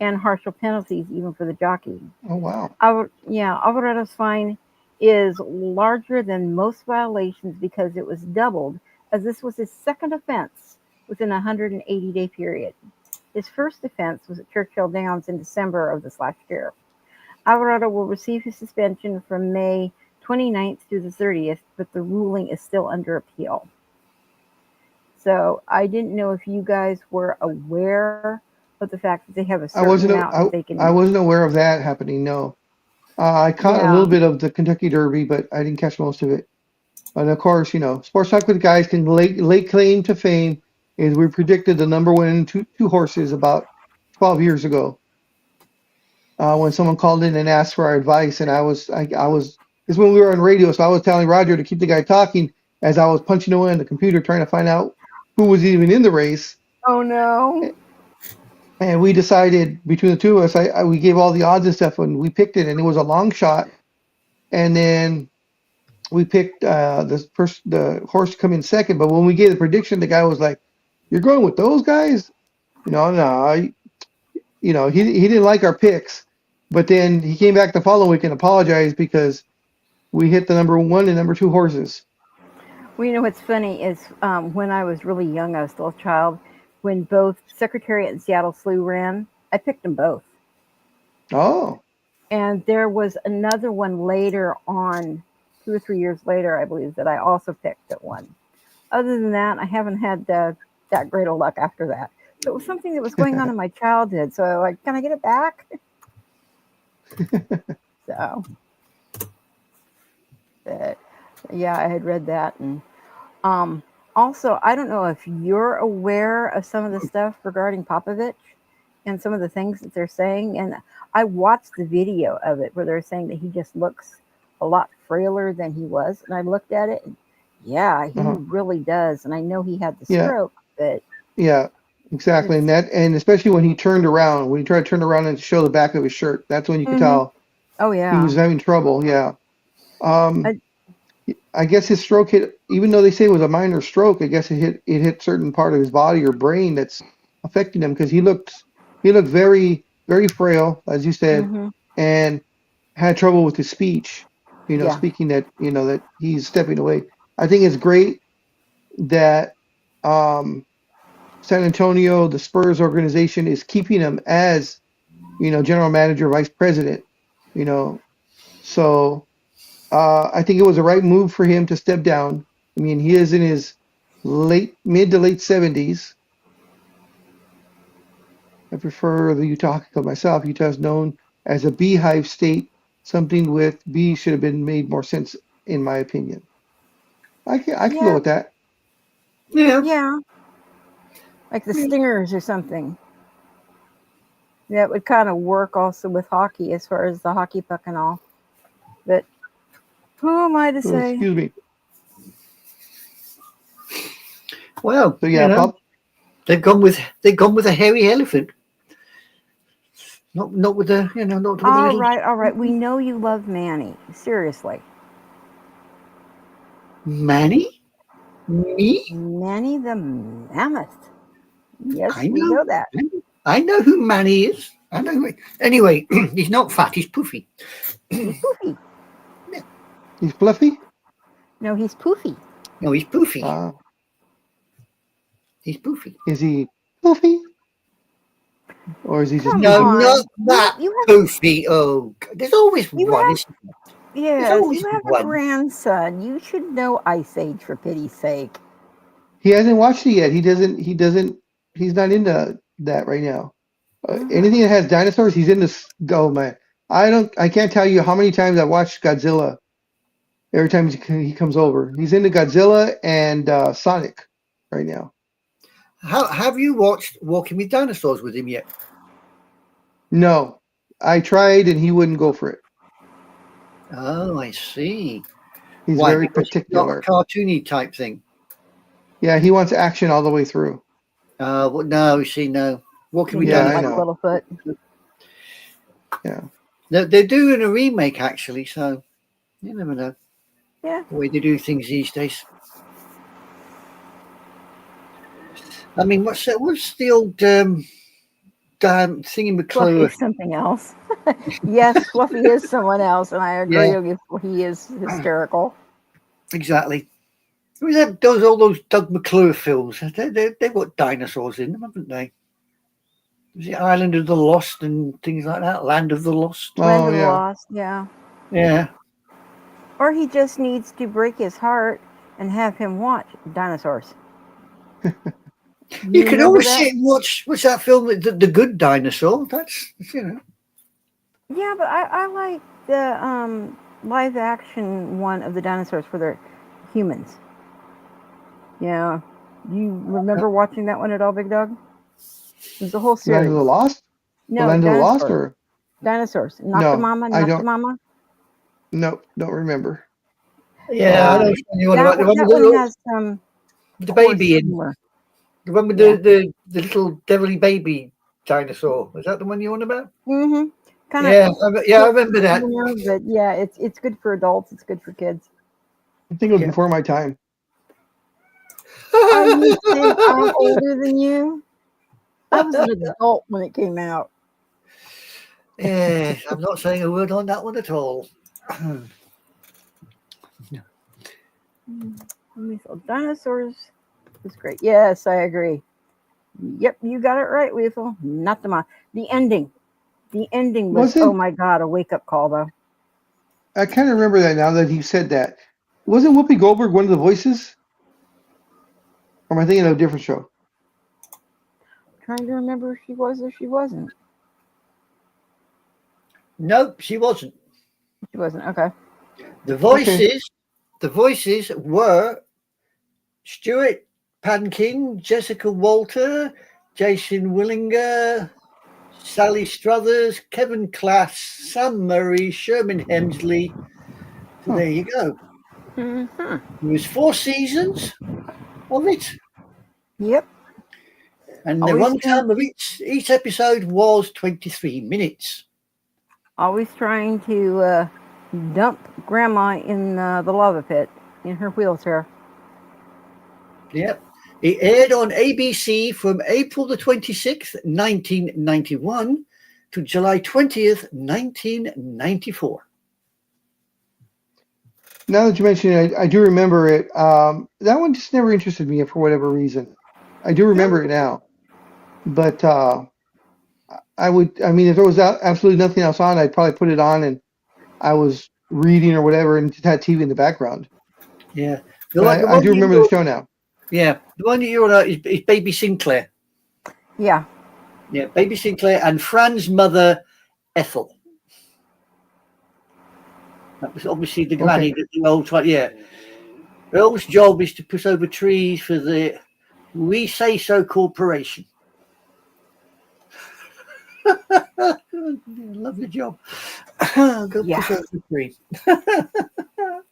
and harsher penalties even for the jockey. Oh, wow. Alvarado's fine is larger than most violations because it was doubled, as this was his second offense within a 180-day period. His first offense was at Churchill Downs in December of this last year. Alvarado will receive his suspension from May 29th through the 30th, but the ruling is still under appeal. So I didn't know if you guys were aware of the fact that they have a certain amount that they can. I wasn't aware of that happening. No, I caught a little bit of the Kentucky Derby, but I didn't catch most of it. And of course, Sports Talk with Guys can lay claim to fame. Is we predicted the number one two horses about 12 years ago. When someone called in and asked for our advice, and I was it's when we were on radio, so I was telling Roger to keep the guy talking as I was punching away on the computer trying to find out who was even in the race. Oh no! And we decided between the two of us, we gave all the odds and stuff, and we picked it, and it was a long shot. And then we picked the horse to come in second. But when we gave the prediction, the guy was like, "You're going with those guys?" No. He didn't like our picks. But then he came back the following week and apologized because we hit the number 1 and number 2 horses. Well, what's funny is when I was really young, I was still a child, when both Secretariat and Seattle Slew ran, I picked them both. Oh. And there was another one later on, 2 or 3 years later, I believe, that I also picked at one. Other than that, I haven't had that great of luck after that. So it was something that was going on in my childhood. So I'm like, can I get it back? So, but yeah, I had read that. And also, I don't know if you're aware of some of the stuff regarding Popovich and some of the things that they're saying. And I watched the video of it where they're saying that he just looks a lot frailer than he was. And I looked at it, and yeah, he really does. And I know he had the stroke, but yeah. Exactly, and especially when he tried to turn around and show the back of his shirt, that's when you could tell. Oh yeah, he was having trouble. Yeah, I guess his stroke hit. Even though they say it was a minor stroke, I guess it hit certain part of his body or brain that's affecting him because he looked He looked very, very frail, as you said, Hmm. and had trouble with his speech. Yeah. Speaking that that he's stepping away. I think it's great that um, San Antonio, the Spurs organization, is keeping him as general manager, vice president. You know, so I think it was the right move for him to step down. I mean, he is in his mid to late 70s. I prefer the Utah Hockey Club myself. Utah is known as a beehive state. Something with bees should have been made more sense, in my opinion. I can go Yeah. with that. Yeah. Yeah. Like the Yeah. Stingers or something. That would kind of work also with hockey as far as the hockey puck and all. But who am I to Oh, say? excuse me. Well, So yeah, Pop. they've gone with a hairy elephant. Not with the not with the All little right, all right. We know you love Manny. Seriously. Manny. Me? Manny the Mammoth. Yes, I we know. know that. I know who Manny is. I know. Anyway, he's not fat. He's poofy. He's poofy. He's fluffy. No, he's poofy. No, he's poofy. Uh, He's poofy. is he fluffy or is he just Come No, poofy? not on. that poofy. Oh, there's always You one. have There's yes, always you have a one. grandson. You should know Ice Age for pity's sake. He hasn't watched it yet. He doesn't. He doesn't. He's not into that right now. Anything that has dinosaurs, he's in this. Go, man. I don't. I can't tell you how many times I watched Godzilla. Every time he comes over, he's into Godzilla and Sonic right now. How have you watched Walking with Dinosaurs with him yet? No, I tried and he wouldn't go for it. Oh, I see. He's Why? very Because it's not a particular. cartoony type thing. Yeah, he wants action all the way through. Well, no, you see, no. Walking He with Yeah, doesn't I like Dinosaurs. know. Littlefoot. Yeah. They're doing a remake actually, so you never know Yeah. the way they do things these days. I mean, what's the old thingy Fluffy McClure? is something else. Yes, Fluffy is someone else, and I agree Yeah, with you. He is hysterical. exactly. Those all those Doug McClure films. They've got dinosaurs in them, haven't they? Was it Island of the Lost and things like that? Land of the Lost. Land Oh of the yeah. Lost, yeah. Yeah. Or he just needs to break his heart and have him watch dinosaurs. You can remember always that? sit and watch. What's that film? The Good Dinosaur. That's Yeah, but I like the live action one of the dinosaurs for the humans. Yeah. You remember watching that one at all, Big Dog? It was a whole Land of series. the Lost. The No, Land of the Lost, dinosaurs. or Dinosaurs. Not the no? mama, I not the don't. mama. No, don't remember. yeah. I know Um, which one you want about the one that with one has some the coarse baby in. humor. The one with Yeah. the little devilly baby dinosaur. Is that the one you want about? Mm-hmm. Kind Yeah, I of, remember that. but yeah, it's good for adults. It's good for kids. I think it was Yeah. before my time. Are you saying I'm older than you? I was an adult when it came out. Yeah, I'm not saying a word on that one at all. Dinosaurs is great. Yes, I agree. Yep, you got it right, Weevil. Not the mom. The ending. The ending was, oh Wasn't my God, a wake up call, though. I kind of remember that now that you said that. Wasn't Whoopi Goldberg one of the voices? Or am I thinking of a different show? Trying to remember if she was or she wasn't. Nope, she wasn't. She wasn't. Okay. The voices were Stuart Pankin, Jessica Walter, Jason Willinger, Sally Struthers, Kevin Class, Sam Murray, Sherman Hemsley. So there you go. Mm-hmm. There was 4 seasons of it, Yep. and the Always runtime of each episode was 23 minutes. Always trying to dump Grandma in the lava pit in her wheelchair. Yep. It aired on ABC from April the 26th, 1991 to July 20th, 1994. Now that you mention it, I do remember it. That one just never interested me for whatever reason. I do remember it now, but I mean, if there was absolutely nothing else on, I'd probably put it on and I was reading or whatever and just had TV in the background. Yeah. But I do remember the show now. Yeah. The one that you're on is Baby Sinclair. Yeah. Yeah. Baby Sinclair and Fran's mother, Ethel. That was obviously the granny that the old one. Yeah. Earl's job is to push over trees for the We Say So Corporation. Lovely job. Go push over the tree.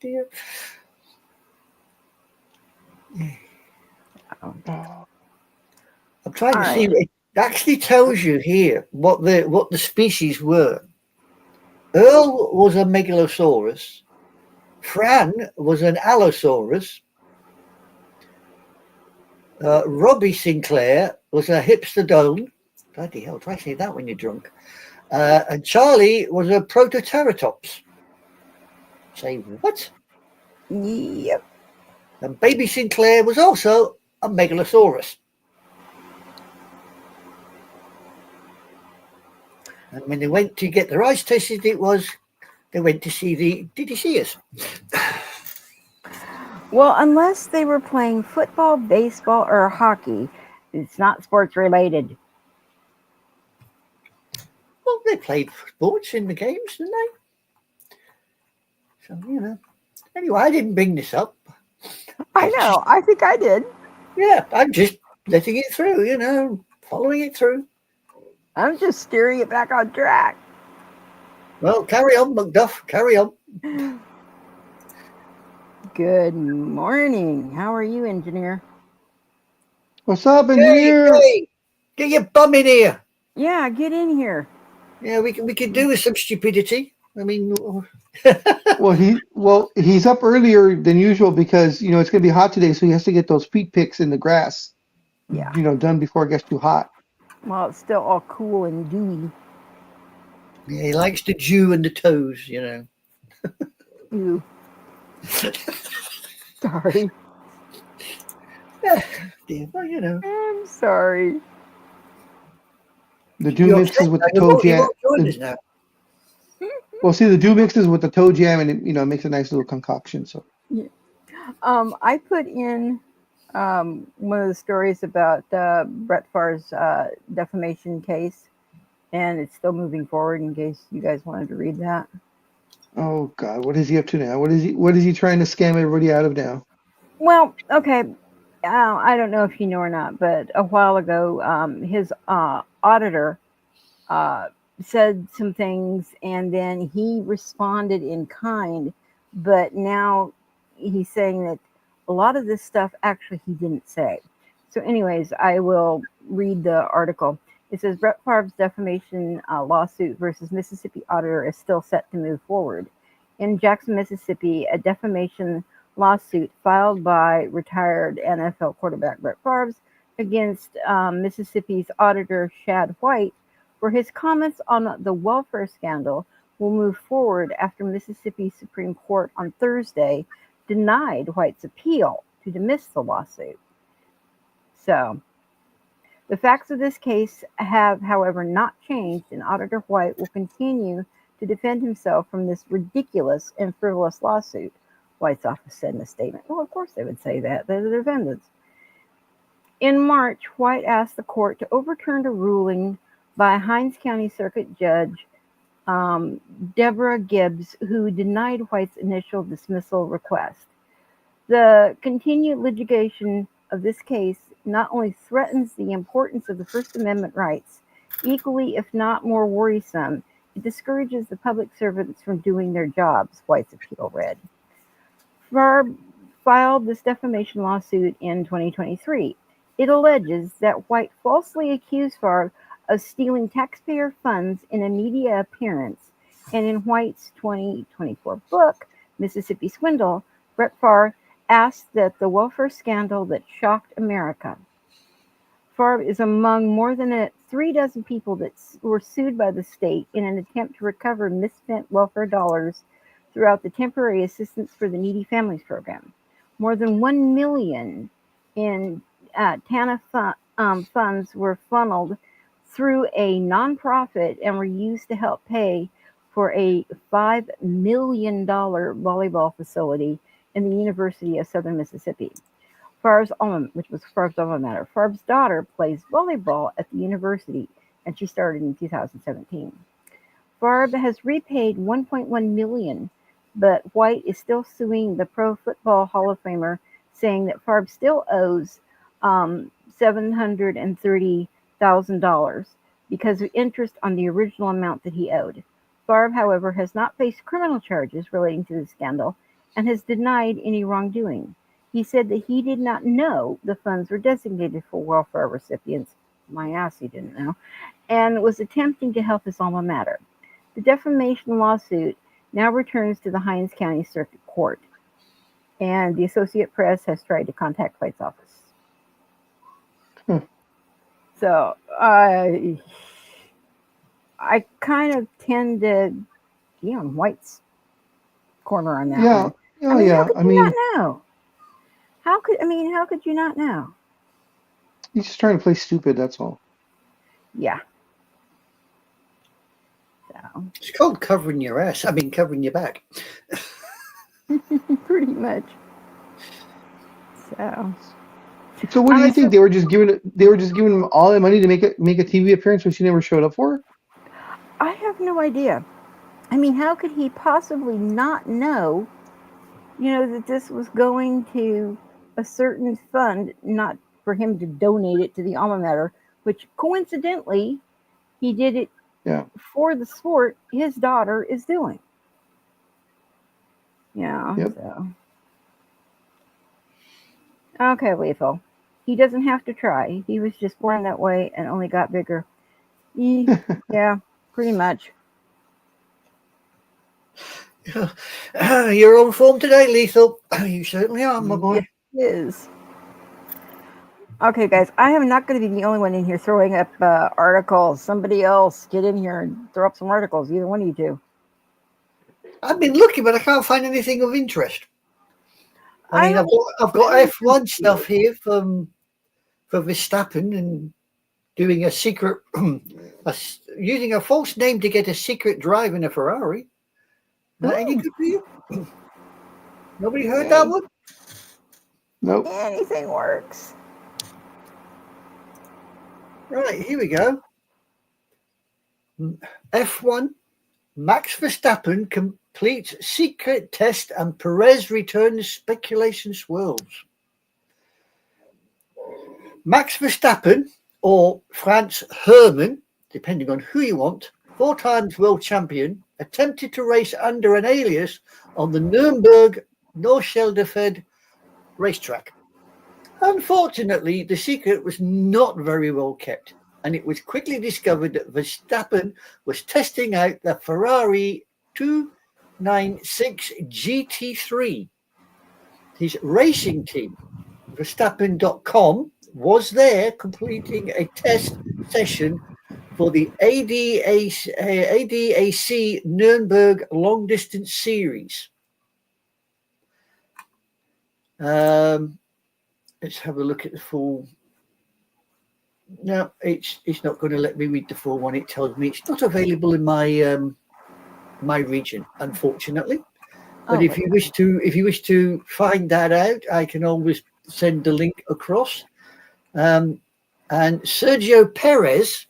Dear. I'm trying to see. It actually tells you here what the species were. Earl was a megalosaurus. Fran was an allosaurus. Robbie Sinclair was a hypstodon. Bloody hell, try to say that when you're drunk. And Charlie was a protoceratops. Say what? Yep. And Baby Sinclair was also a megalosaurus. And when they went to get their eyes tested, they went to see the Diddyseers. Well, unless they were playing football, baseball, or hockey, it's not sports related. Well, they played sports in the games, didn't they? So, you know. Anyway, I didn't bring this up. I know. I think I did. Yeah, I'm just letting it through, you know, following it through. I'm just steering it back on track. Well, carry on, Macduff. Carry on. Good morning. How are you, engineer? What's up, engineer? Hey, get your bum in here. Yeah, get in here. Yeah, we can do with some stupidity. I mean, Well, he's up earlier than usual because it's gonna be hot today, so he has to get those feet picks in the grass. Yeah. Done before it gets too hot. Well, it's still all cool and dewy. yeah, he likes the dew and the toes, you know. Ew. Sorry. Yeah, well, you know. I'm sorry. The dew mixes with the toe jam. Well, see, the dew mixes with the toe jam, and it makes a nice little concoction. So, yeah. I put in one of the stories about Brett Favre's defamation case, and it's still moving forward. In case you guys wanted to read that. oh God, what is he up to now? What is he trying to scam everybody out of now? Well, okay. I don't know if you know or not, but a while ago, his auditor said some things, and then he responded in kind. But now he's saying that a lot of this stuff actually he didn't say. So, anyways, I will read the article. It says Brett Favre's defamation lawsuit versus Mississippi auditor is still set to move forward. In Jackson, Mississippi, a defamation lawsuit filed by retired NFL quarterback Brett Favre against Mississippi's auditor Shad White for his comments on the welfare scandal will move forward after Mississippi Supreme Court on Thursday denied White's appeal to dismiss the lawsuit. So, the facts of this case have, however, not changed, and Auditor White will continue to defend himself from this ridiculous and frivolous lawsuit. White's office said in a statement. Well, of course they would say that. They're the defendants. In March, White asked the court to overturn a ruling by Hinds County Circuit Judge Deborah Gibbs, who denied White's initial dismissal request. The continued litigation of this case not only threatens the importance of the First Amendment rights, equally, if not more worrisome, it discourages the public servants from doing their jobs, White's appeal read. Favre filed this defamation lawsuit in 2023. It alleges that White falsely accused Favre of stealing taxpayer funds in a media appearance, and in White's 2024 book, Mississippi Swindle, Brett Favre asked that the welfare scandal that shocked America. Favre is among more than 3 dozen people that were sued by the state in an attempt to recover misspent welfare dollars throughout the Temporary Assistance for the Needy Families program. More than 1 million in TANA funds were funneled through a nonprofit and were used to help pay for a $5 million volleyball facility in the University of Southern Mississippi. Which was Favre's alma mater. Favre's daughter plays volleyball at the university, and she started in 2017. Favre has repaid $1.1 million, but White is still suing the Pro Football Hall of Famer, saying that Favre still owes $730,000 because of interest on the original amount that he owed. Favre, however, has not faced criminal charges relating to the scandal and has denied any wrongdoing. He said that he did not know the funds were designated for welfare recipients. My ass, he didn't know. And was attempting to help his alma mater. The defamation lawsuit now returns to the Hinds County Circuit Court. And the Associated Press has tried to contact White's office. So, I kind of tend to be on White's corner on that one. How could you not know? How could you not know? He's just trying to play stupid, that's all. Yeah. So. It's called covering your ass. Covering your back. Pretty much. So what do you think? They were just giving him all the money to make a TV appearance which he never showed up for? I have no idea. How could he possibly not know, that this was going to a certain fund, not for him to donate it to the alma mater, which coincidentally he did it for the sport his daughter is doing. Yeah. Yep. So. Okay, Lethal. He doesn't have to try. He was just born that way and only got bigger. Yeah, pretty much. You're on form today, Lethal. You certainly are, my boy. It is. Okay, guys, I am not going to be the only one in here throwing up articles. Somebody else get in here and throw up some articles. Either one of you two. I've been looking, but I can't find anything of interest. I've got F1 stuff here for Verstappen and doing a secret, using a false name to get a secret drive in a Ferrari. Not any good for you? Nobody heard that one? Nope. Anything works. Right, here we go. F1, Max Verstappen completes secret test and Perez returns, speculation swirls. Max Verstappen, or Franz Hermann, depending on who you want, 4 times world champion, attempted to race under an alias on the Nürburgring Nordschleife racetrack. Unfortunately, the secret was not very well kept, and it was quickly discovered that Verstappen was testing out the Ferrari 296 GT3. His racing team, Verstappen.com, was there completing a test session for the ADAC Nuremberg Long Distance Series. Let's have a look at the full. No, it's not going to let me read the full one. It tells me it's not available in my my region, unfortunately. But if you wish to find that out, I can always send the link across. And Sergio Perez,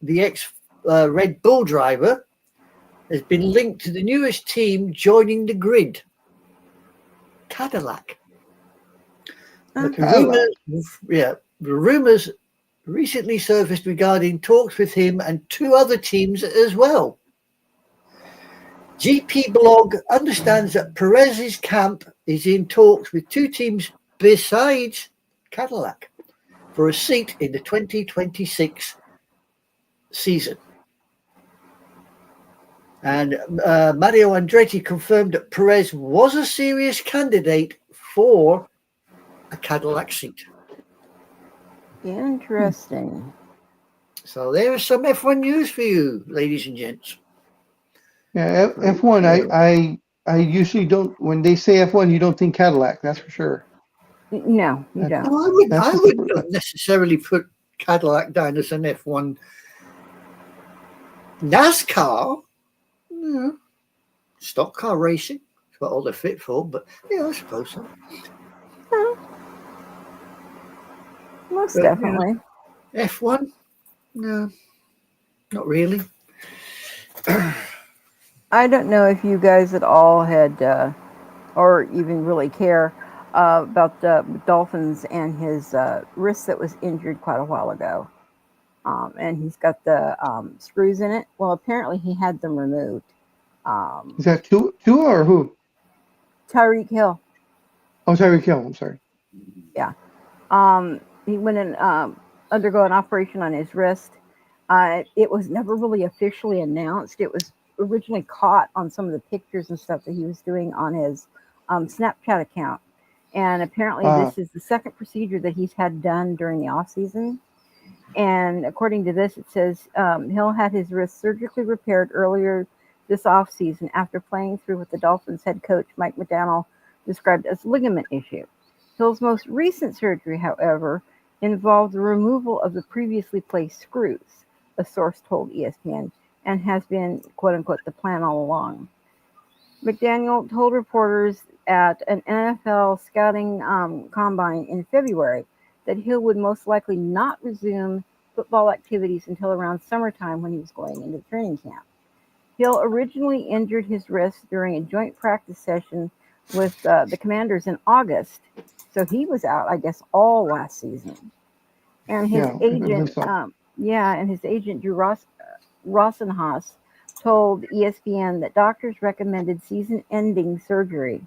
the ex-Red Bull driver, has been linked to the newest team joining the grid, Cadillac. But the rumors recently surfaced regarding talks with him and 2 other teams as well. GP Blog understands that Perez's camp is in talks with 2 teams besides Cadillac for a seat in the 2026 season. And Mario Andretti confirmed that Perez was a serious candidate for a Cadillac seat. Interesting. So there's some F1 news for you, ladies and gents. Yeah, Very F1. cool. I usually don't. When they say F1, you don't think Cadillac. That's for sure. No, you That- don't. No, That's I just wouldn't have necessarily put Cadillac down as an F1. NASCAR, yeah, stock car racing. That's what all they're fit for, but yeah, I suppose so. Most But, definitely. F1, no, not really. I don't know if you guys at all had, or even really care, about the Dolphins and his wrist that was injured quite a while ago. And he's got the screws in it. Well, apparently he had them removed. Is that Tua or who? Tyreek Hill. Oh, Tyreek Hill. I'm sorry. Yeah. He went and undergo an operation on his wrist. It was never really officially announced. It was originally caught on some of the pictures and stuff that he was doing on his Snapchat account. And apparently, this is the second procedure that he's had done during the off season. And according to this, it says Hill had his wrist surgically repaired earlier this off season after playing through what the Dolphins head coach Mike McDaniel described as ligament issue. Hill's most recent surgery, however, involved the removal of the previously placed screws, a source told ESPN, and has been, quote unquote, the plan all along. McDaniel told reporters at an NFL scouting combine in February that Hill would most likely not resume football activities until around summertime when he was going into training camp. Hill originally injured his wrist during a joint practice session with the Commanders in August, so he was out, I guess, all last season. And his agent, Drew Rosenhaus, told ESPN that doctors recommended season-ending surgery.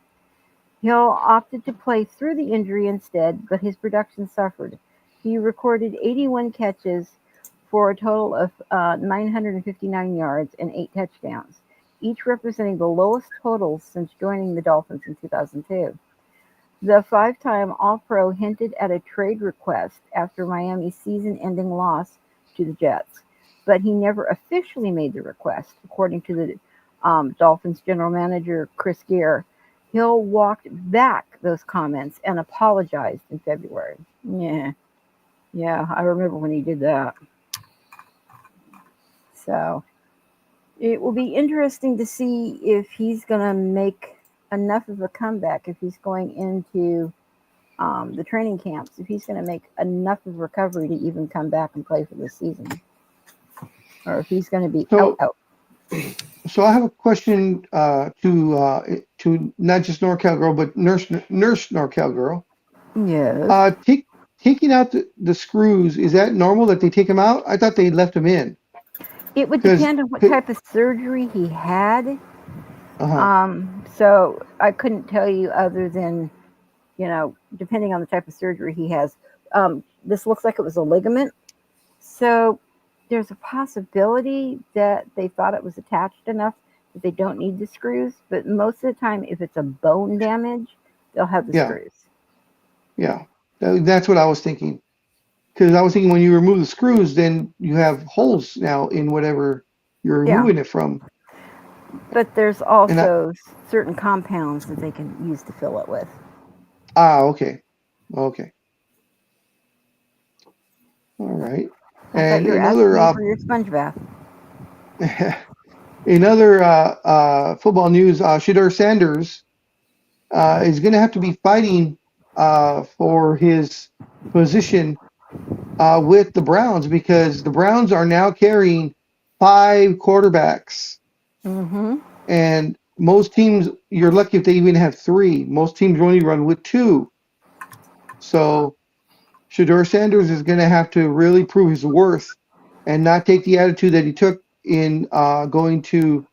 Hill opted to play through the injury instead, but his production suffered. He recorded 81 catches for a total of 959 yards and 8 touchdowns, each representing the lowest totals since joining the Dolphins in 2002. The five-time All-Pro hinted at a trade request after Miami's season-ending loss to the Jets, but he never officially made the request, according to the Dolphins general manager Chris Gear. Hill walked back those comments and apologized in February. Yeah, I remember when he did that. So it will be interesting to see if he's going to make enough of a comeback, if he's going into the training camps, if he's going to make enough of recovery to even come back and play for the season, or if he's going to be out. So I have a question to not just NorCal Girl, but Nurse NorCal Girl. Yes. Taking out the screws, is that normal that they take them out? I thought they left them in. It would depend on what type of surgery he had. So I couldn't tell you other than, depending on the type of surgery he has. This looks like it was a ligament. So there's a possibility that they thought it was attached enough that they don't need the screws. But most of the time, if it's a bone damage, they'll have the screws. Yeah, that's what I was thinking. Because I was thinking when you remove the screws, then you have holes now in whatever you're removing it from. But there's also certain compounds that they can use to fill it with. Okay. All right. I thought you were asking me for your sponge bath. In other football news, Shedeur Sanders is going to have to be fighting for his position with the Browns because the Browns are now carrying 5 quarterbacks. Mm-hmm. And most teams, you're lucky if they even have 3. Most teams only run with 2. So Shedeur Sanders is going to have to really prove his worth and not take the attitude that he took in going to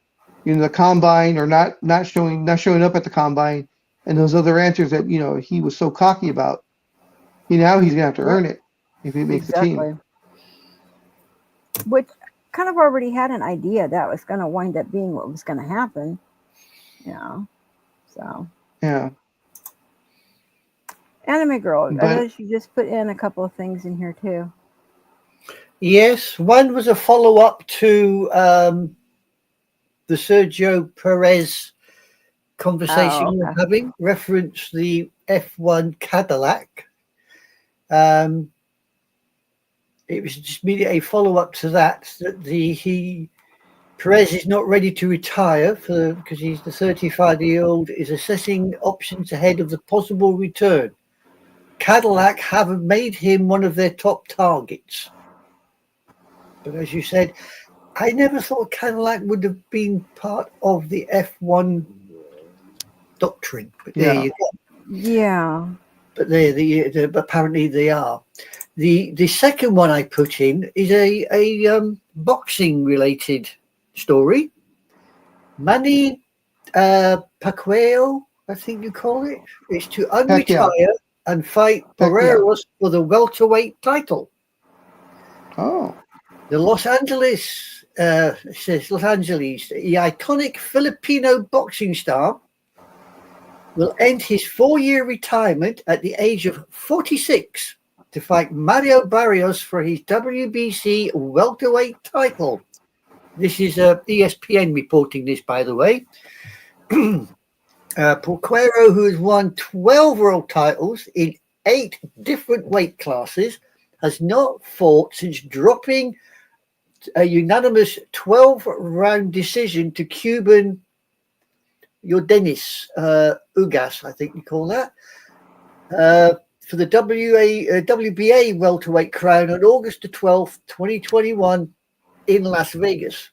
the combine or not showing up at the combine and those other answers that he was so cocky about. Now he's going to have to earn it if he makes the team. Which kind of already had an idea that was going to wind up being what was going to happen. So. Yeah. Anime Girl, I But noticed you just put in a couple of things in here too. Yes, one was a follow-up to the Sergio Perez conversation Oh, we okay. were having, reference the F1 Cadillac. It was just immediately a follow-up to that Perez is not ready to retire because he's the 35-year-old is assessing options ahead of the possible return. Cadillac haven't made him one of their top targets. But as you said, I never thought Cadillac would have been part of the F1 doctrine. But there yeah, you go. Yeah. But apparently they are. The second one I put in is a boxing related story. Manny Pacquiao, I think you call it, is to Pacquiao. unretire and fight Pacquiao. Barreros for the welterweight title. Oh, The Los Angeles, the iconic Filipino boxing star will end his 4-year retirement at the age of 46 to fight Mario Barrios for his WBC welterweight title. This is ESPN reporting this, by the way. Pacquiao, who has won 12 world titles in 8 different weight classes, has not fought since dropping a unanimous 12-round decision to Cuban Yordenis Ugas, I think you call that, for the WBA welterweight crown on August the 12th, 2021 in Las Vegas.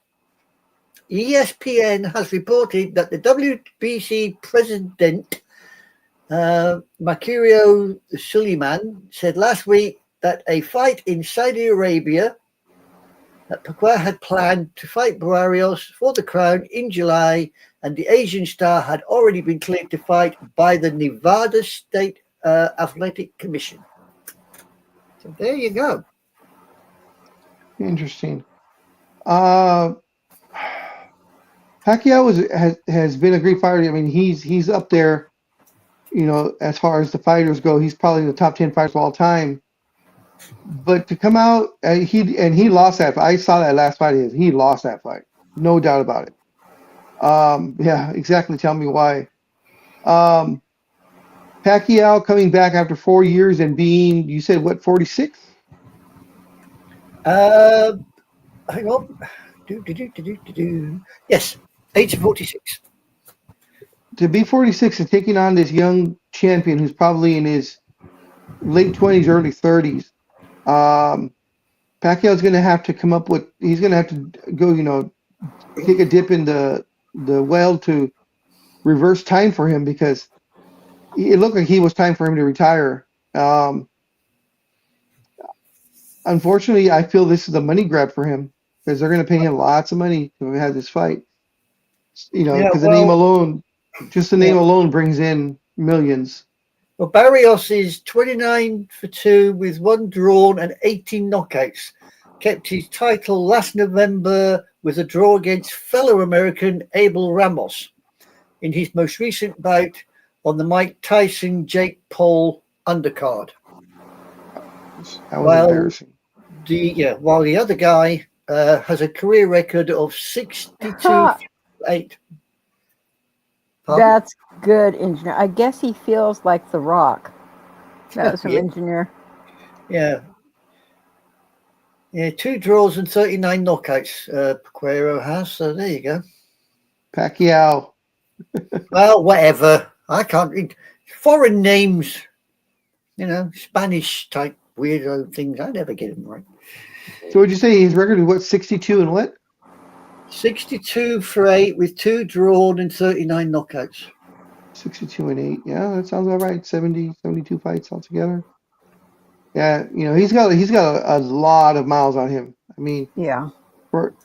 ESPN has reported that the WBC president, Makirio Suleiman, said last week that a fight in Saudi Arabia, that Pacquiao had planned to fight Barrios for the crown in July, and the Asian star had already been cleared to fight by the Nevada State Athletic Commission. So there you go. interesting. Pacquiao has been a great fighter. I mean, he's up there, as far as the fighters go. He's probably the top 10 fighters of all time. But to come out, he lost that. I saw that last fight. He lost that fight, no doubt about it. Yeah, exactly. Tell me why. Pacquiao coming back after 4 years and being, you said what, 46? Hang on. Yes, age 46. To be 46 and taking on this young champion who's probably in his late 20s, early 30s. Pacquiao's going to have to come up with, he's going to have to go, take a dip in the well to reverse time for him, because it looked like he was time for him to retire. Unfortunately, I feel this is a money grab for him, because they're going to pay him lots of money to have this fight. Because the name alone, just the name alone brings in millions. Well, Barrios is 29-2 with 1 drawn and 18 knockouts. Kept his title last November with a draw against fellow American Abel Ramos in his most recent bout on the Mike Tyson-Jake Paul undercard. That was embarrassing. While the other guy has a career record of 62-8. That's good, Engineer. I guess he feels like The Rock. That was from Engineer. Yeah. Yeah, 2 draws and 39 knockouts Pacquiao has, so there you go. Pacquiao. Well, whatever. I can't read foreign names, Spanish type weirdo things. I never get them right. So would you say his record is what, 62 and what? 62-8 with 2 drawn and 39 knockouts. 62-8. Yeah, that sounds all right. 72 fights altogether. Yeah, he's got a lot of miles on him. I mean, yeah. For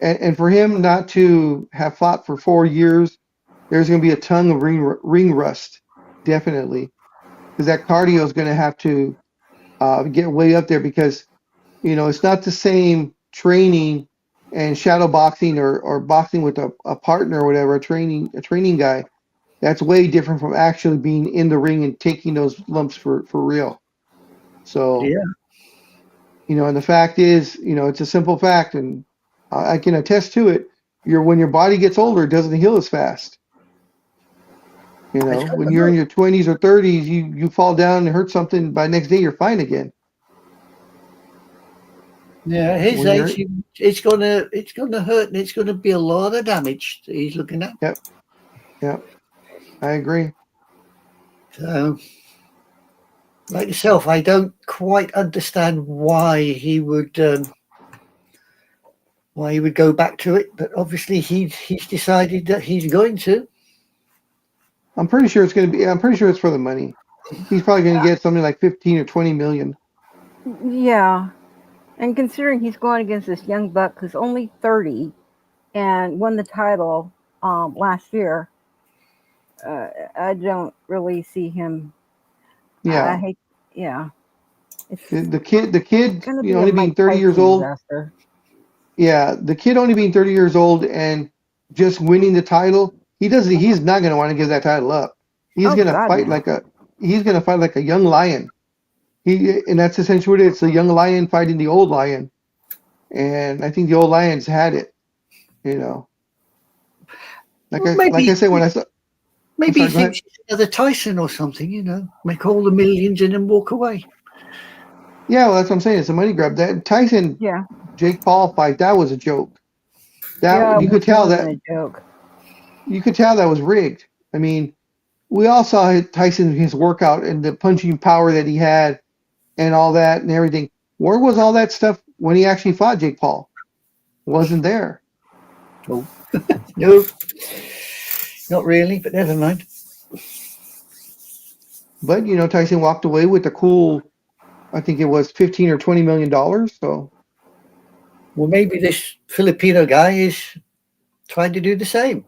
him not to have fought for 4 years, there's going to be a ton of ring rust, definitely, because that cardio is going to have to get way up there, because it's not the same training and shadow boxing or boxing with a partner or whatever, a training guy, That's way different from actually being in the ring and taking those lumps for real. So, Yeah. and the fact is, it's a simple fact, and I can attest to it. When your body gets older, it doesn't heal as fast. It's When gonna you're in hurt. your 20s or 30s, you fall down and hurt something. By next day, you're fine again. Yeah, his When age, you're, it's gonna hurt, and it's gonna be a lot of damage that he's looking at. yep, yep, I agree. So, like yourself, I don't quite understand why he would go back to it, but obviously he's decided that he's going to. I'm pretty sure I'm pretty sure it's for the money. He's probably going to get something like 15 or 20 million. Yeah. And considering he's going against this young buck who's only 30 and won the title last year, I don't really see him. I Yeah. hate, yeah. It's The kid, going to be a only Mike being 30 years Tyson old. disaster. Yeah, the kid only being 30 years old and just winning the title, he's not going to want to give that title up. He's Oh, going to God, fight no. he's going to fight like a young lion. And that's essentially what it is. It's a young lion fighting the old lion. And I think the old lion's had it, you know. Well, Like I said, when I'm maybe he sorry, go ahead. thinks he's another Tyson or something, make all the millions and then walk away. Yeah, well, that's what I'm saying. It's a money grab. That Tyson Yeah. Jake Paul fight, that was a joke. Yeah, That it you was could tell more than that a joke. was rigged. I mean, we all saw Tyson his workout and the punching power that he had and all that and everything. Where was all that stuff when he actually fought Jake Paul? Wasn't there. Oh, no, not really, but never mind. But Tyson walked away with a cool, I think it was 15 or 20 million dollars. So Well, maybe this Filipino guy is trying to do the same.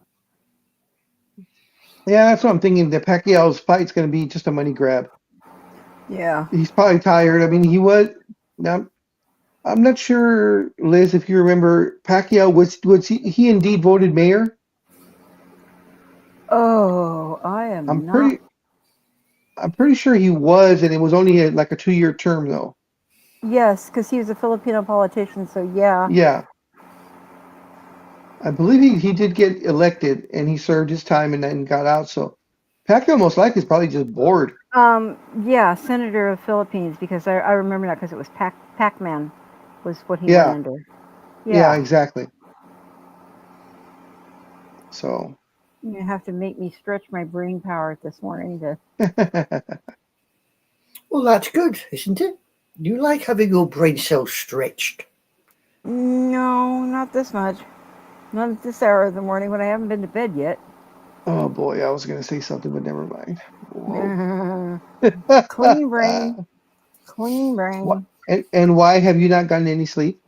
yeah, that's what I'm thinking. The Pacquiao's fight's going to be just a money grab. Yeah. He's probably tired. I mean, he was. Now, I'm not sure, Liz, if you remember, Pacquiao was he indeed voted mayor? Oh, I I'm am not. pretty I'm pretty sure he was, and it was only like a 2-year term though. Yes, because he was a Filipino politician, so yeah. Yeah, I believe he did get elected, and he served his time and then got out. So Pacquiao most likely is probably just bored. Yeah, Senator of Philippines, because I remember that because it was Pac-Man was what he went Yeah, under. yeah, Yeah. exactly. So You have to make me stretch my brain power this morning to. Well, that's good, isn't it? You like having your brain cells stretched. No, not this much. Not at this hour of the morning when I haven't been to bed yet. Oh boy, I was gonna say something, but never mind. Whoa. Clean brain. Clean What? brain. And why have you not gotten any sleep?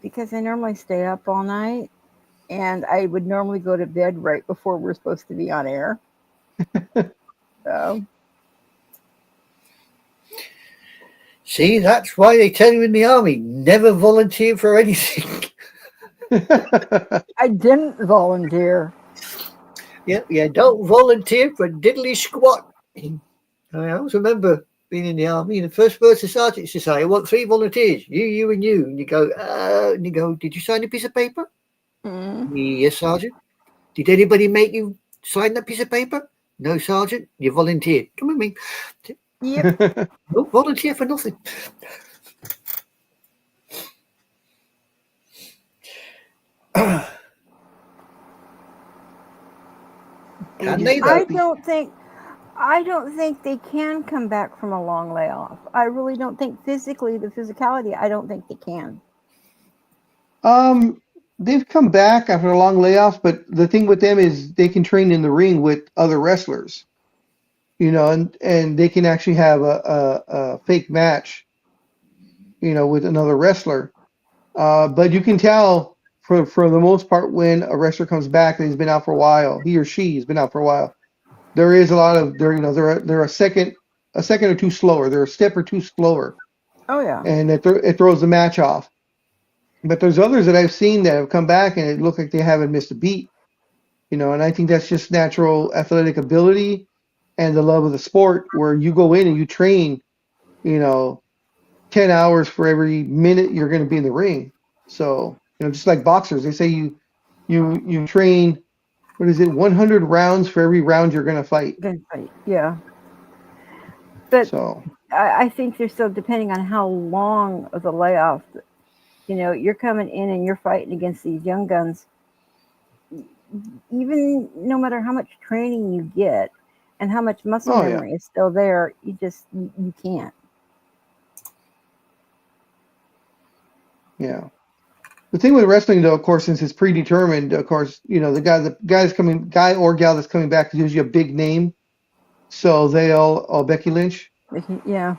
Because I normally stay up all night, and I would normally go to bed right before we're supposed to be on air. So. See, that's why they tell you in the army, never volunteer for anything. I didn't volunteer. Yeah, don't volunteer for diddly squat. I always remember being in the army, and the first sergeant used to say, I want 3 volunteers, you, and you. And you go, did you sign a piece of paper? Mm. Yes, Sergeant. Did anybody make you sign that piece of paper? No, Sergeant. You volunteered. Come with me. Yep. Don't volunteer for nothing. Can they though? I don't think they can come back from a long layoff. I really don't think physically, the physicality, I don't think they can. They've come back after a long layoff, but the thing with them is they can train in the ring with other wrestlers, and they can actually have a fake match, with another wrestler. But you can tell for the most part when a wrestler comes back and he's been out for a while, he or she has been out for a while. There is a lot of they're a second or two slower. They're a step or two slower, Oh, yeah. and it throws the match off. But there's others that I've seen that have come back and it looked like they haven't missed a beat. And I think that's just natural athletic ability and the love of the sport, where you go in and you train, you know, 10 hours for every minute you're going to be in the ring. So, just like boxers, they say you train, what is it, 100 rounds for every round you're going to fight. Good fight. Yeah. But So, I think they're still depending on how long of the layoff. You're coming in and you're fighting against these young guns. Even no matter how much training you get and how much muscle oh yeah, memory is still there, you can't. yeah. The thing with wrestling, though, of course, since it's predetermined, of course, guy or gal that's coming back is usually a big name. So Becky Lynch, Yeah,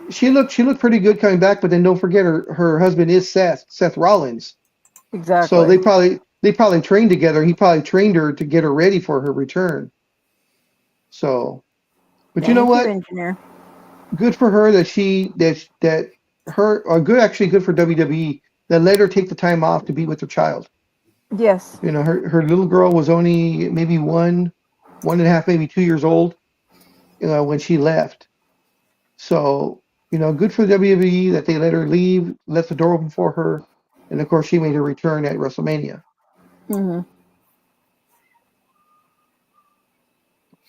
she looked pretty good coming back, but then don't forget her husband is Seth Rollins. So exactly. they probably trained together. He probably trained her to get her ready for her return. So, but you know Thank you, what? engineer. Good for her that her, or good for WWE that let her take the time off to be with her child. Yes. Her little girl was only maybe 1.5, maybe 2 years old, when she left. So, good for WWE that they let her leave, left the door open for her, and of course she made her return at WrestleMania. Hmm.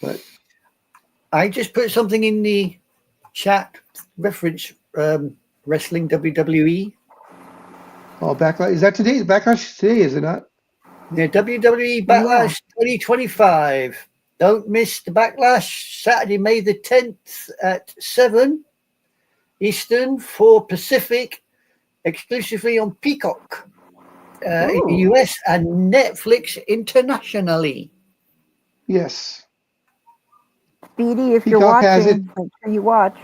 But I just put something in the chat reference wrestling WWE. oh, Backlash, is that today? Backlash is today, is it not? Yeah, WWE Backlash 2025. Don't miss the Backlash, Saturday, May the 10th at 7 Eastern, 4 Pacific, exclusively on Peacock in the US and Netflix internationally. Yes. Speedy, if you're Peacock has it. watching, make sure you watch.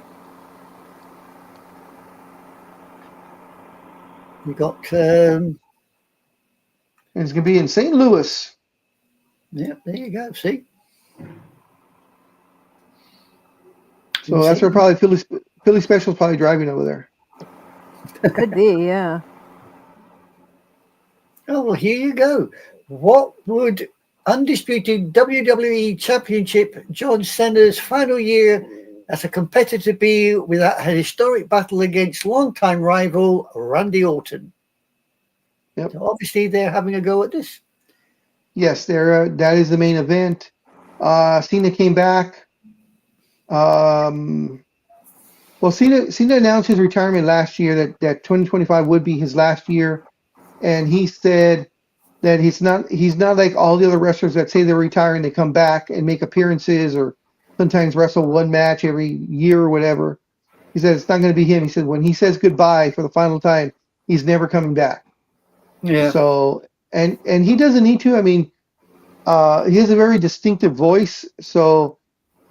We got And it's going to be in St. Louis. yeah, there you go. See, So that's where probably Philly Special's probably driving over there. Could be, yeah. Oh, well, here you go. What would undisputed WWE Championship John Cena's final year as a competitor be without a historic battle against longtime rival Randy Orton? Yep. So obviously, they're having a go at this. Yes, that is the main event. Cena came back. Well, Cena announced his retirement last year, that 2025 would be his last year, and he said that he's not like all the other wrestlers that say they're retiring, they come back and make appearances or sometimes wrestle one match every year or whatever. He said it's not going to be him. He said when he says goodbye for the final time, he's never coming back. Yeah. So and he doesn't need to. I mean, he has a very distinctive voice, so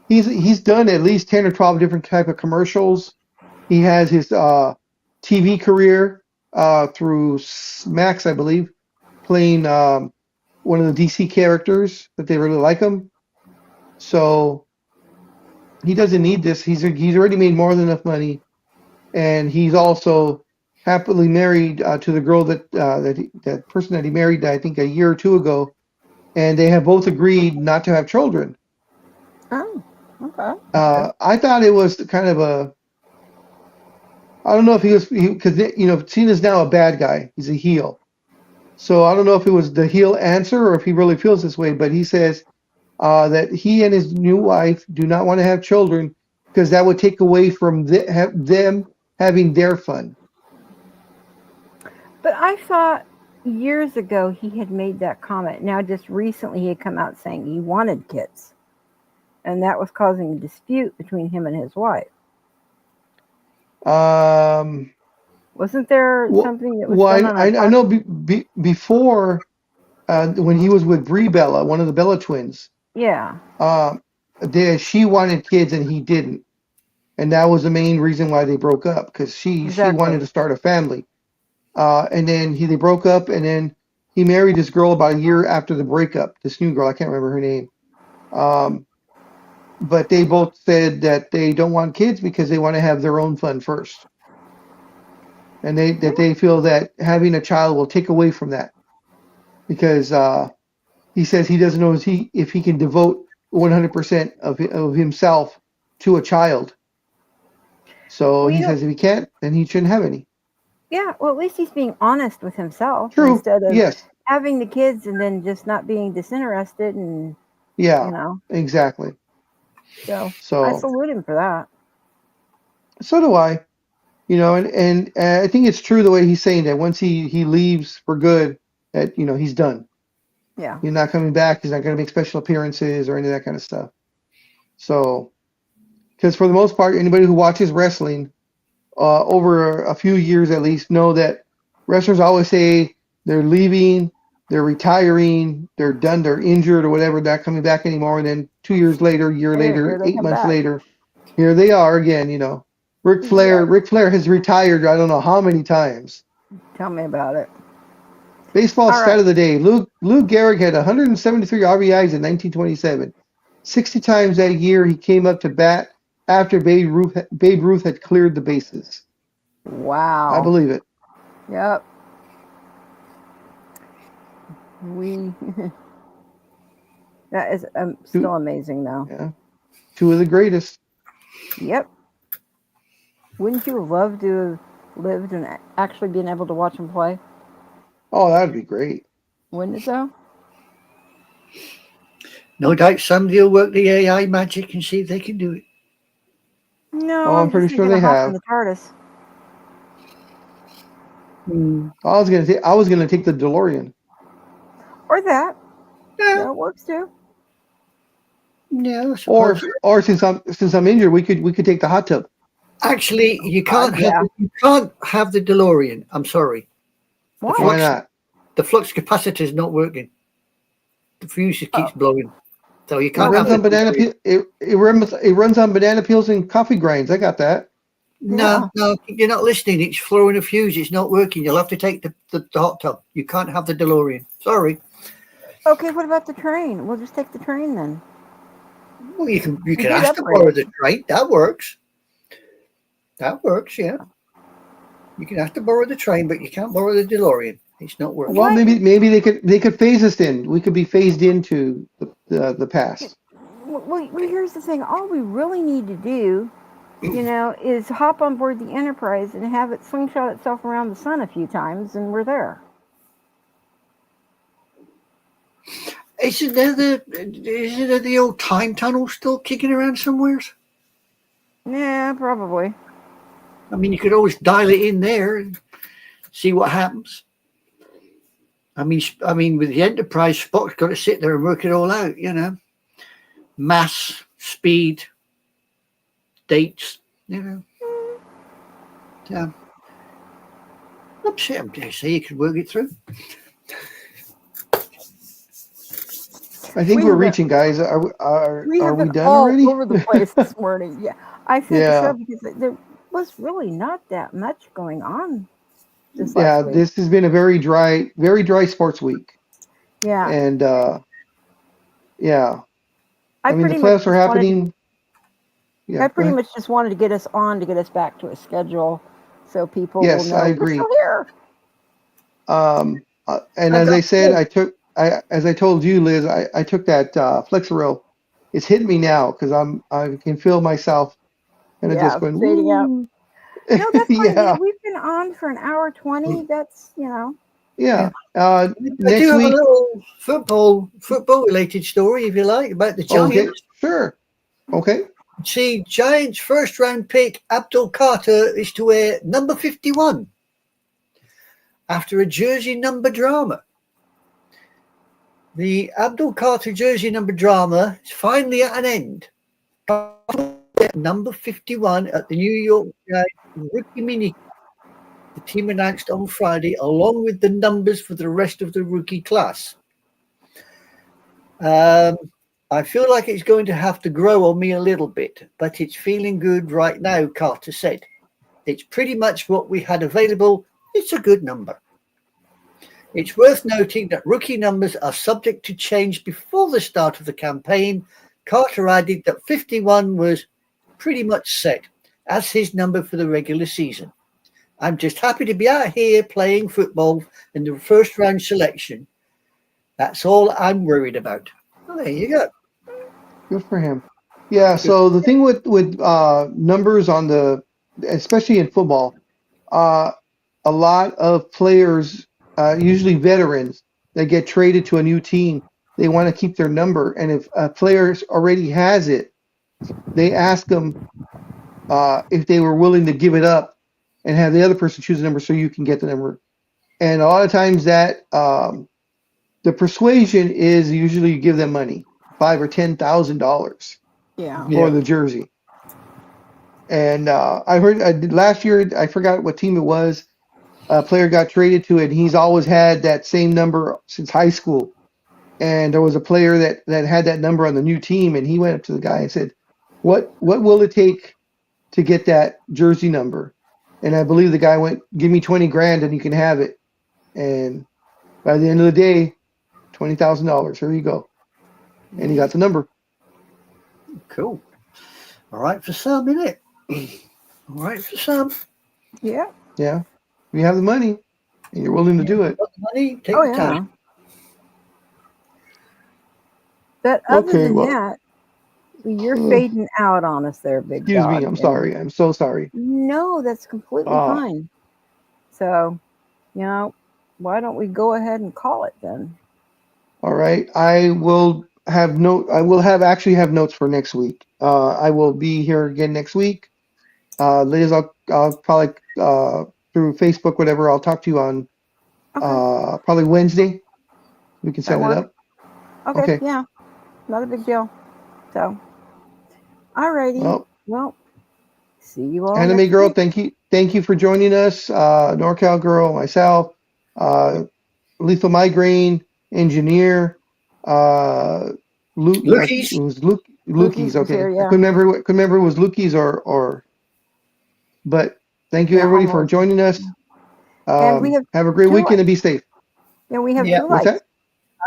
he's done at least 10 or 12 different type of commercials. He has his TV career through Max, I believe, playing one of the DC characters that they really like him. So he doesn't need this. He's already made more than enough money, and he's also happily married to the girl that person that he married, I think, a year or two ago, and they have both agreed not to have children. Oh, okay. I thought it was kind of I don't know if because Cena's now a bad guy. He's a heel. So I don't know if it was the heel answer or if he really feels this way, but he says that he and his new wife do not want to have children because that would take away from them having their fun. But I thought years ago he had made that comment. Now, just recently he had come out saying he wanted kids. And that was causing a dispute between him and his wife. Wasn't there something that was going on? I know before when he was with Brie Bella, one of the Bella twins. Yeah. She wanted kids and he didn't, and that was the main reason why they broke up, because she wanted to start a family, and then they broke up, and then he married this girl about a year after the breakup. This new girl, I can't remember her name, but they both said that they don't want kids because they want to have their own fun first. And they feel that having a child will take away from that, because he says he doesn't know if he can devote 100% of himself to a child. So Well, he says if he can't, then he shouldn't have any. yeah, well, at least he's being honest with himself True. instead of Yes. having the kids and then just not being disinterested and Yeah. Exactly. So I So salute him for that. so do I. And I think it's true the way he's saying that once he leaves for good, that he's done. Yeah. He's not coming back. He's not going to make special appearances or any of that kind of stuff. So, because for the most part, anybody who watches wrestling over a few years at least know that wrestlers always say they're leaving, they're retiring, they're done, they're injured or whatever, not coming back anymore. And then 2 years later, year Here later, they 8 come months back. later, here they are again. Ric Flair. Yeah. Ric Flair has retired. I don't know how many times. Tell me about it. Baseball All stat right. of the day. Lou Gehrig had 173 RBIs in 1927. 60 times that year he came up to bat after Babe Ruth had cleared the bases. Wow. I believe it. Yep. That is still amazing, though. Yeah. 2 of the greatest. Yep. Wouldn't you love to have lived and actually been able to watch him play? Oh, that'd be great. Wouldn't it, though? No doubt somebody will work the AI magic and see if they can do it. No, Oh, I'm pretty just sure gonna they hop have. in the TARDIS. I was gonna take the DeLorean. Or that. Yeah. That works too. Yeah, Or since I'm injured, we could take the hot tub. Actually, you can't yeah. have the DeLorean. I'm sorry. Why? Why not? The flux capacitor is not working. The fuse just keeps blowing. So you It can't runs have on banana peel. It runs on banana peels and coffee grinds. I got that. No, you're not listening. It's throwing a fuse. It's not working. You'll have to take the hot tub. You can't have the DeLorean. Sorry. Okay, what about the train? We'll just take the train then. Well, you can ask to borrow the train. That works. That works, yeah. You can ask to borrow the train, but you can't borrow the DeLorean. It's not working. Well, maybe they could phase us in. We could be phased into the past. Well, here's the thing. All we really need to do, is hop on board the Enterprise and have it slingshot itself around the sun a few times, and we're there. Isn't there the old time tunnel still kicking around somewhere? Yeah, probably. I mean, you could always dial it in there and see what happens. I mean, with the Enterprise, Spock's got to sit there and work it all out, Mass, speed, dates, Yeah. I'm dare say you could work it through. I think we're reaching, guys. Are we done already? All over the place this morning. Yeah, I think so because there was really not that much going on. This has been a very dry sports week. Yeah, and I mean the playoffs are happening. I pretty much just wanted to get us back to a schedule, so people will know I agree. we're still here. And as I said, as I told you, Liz, I took that Flexeril. It's hitting me now because I can feel myself and just going fading out. No, that's fine. Yeah. We've been on for an hour 20. That's Yeah. I Next do have week, a little football related story, if you like, about the Giants. Okay, sure. Okay. See, Giants first round pick Abdul Carter is to wear number 51 after a jersey number drama. The Abdul Carter jersey number drama is finally at an end. Number 51 at the New York Giants rookie mini. The team announced on Friday, along with the numbers for the rest of the rookie class. I feel like it's going to have to grow on me a little bit, but it's feeling good right now, Carter said. It's pretty much what we had available. It's a good number. It's worth noting that rookie numbers are subject to change before the start of the campaign. Carter added that 51 was pretty much set as his number for the regular season. I'm just happy to be out here playing football in the first round selection. That's all I'm worried about. Well, there you go. Good for him. Yeah. So the thing with numbers on the, especially in football, uh, a lot of players, usually veterans, that get traded to a new team, they want to keep their number, and if a player already has it, they ask them if they were willing to give it up and have the other person choose a number so you can get the number. And a lot of times that the persuasion is usually you give them money, $5,000 or $10,000 Yeah. Yeah. for the jersey. And I heard last year, I forgot what team it was. A player got traded to it, and he's always had that same number since high school. And there was a player that had that number on the new team, and he went up to the guy and said, "What will it take to get that jersey number?" And I believe the guy went, "Give me 20 grand and you can have it." And by the end of the day, $20,000. Here you go. And he got the number. Cool. All right for some, isn't it? All right for some. Yeah. Yeah. If you have the money and you're willing to do it. Got the money, take Oh the yeah. time. But other Okay, than well, that, you're fading out on us there, big excuse dog. me. I'm sorry. I'm so sorry. No, that's completely Ah. fine. So, why don't we go ahead and call it then? All right. I will have actually have notes for next week. I will be here again next week. Liz, I'll probably through Facebook, whatever, I'll talk to you on Okay. probably Wednesday. We can That set it works. up. Okay. Okay. Yeah. Not a big deal. So, alrighty. Well, See you all Anime next Girl, week. thank you for joining us. NorCal Girl, myself, Lethal Migraine, Engineer, Luke, Lookies. it was Lukey's Lukey's. was Okay, here, I yeah. couldn't remember it was Lukey's or. But thank you Yeah, everybody for almost. joining us. And we have Have a great 2 weekend likes. and be safe. Yeah, we have Yeah. 2 What's likes.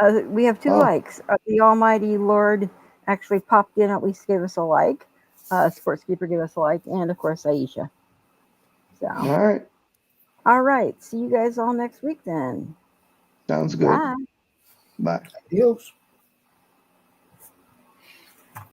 that? We have 2 Oh, likes. The Almighty Lord actually popped in, at least gave us a like. Sportskeeper gave us a like, and of course Aisha. So, all right. all right. See you guys all next week then. Sounds good. Bye. Bye. Adios.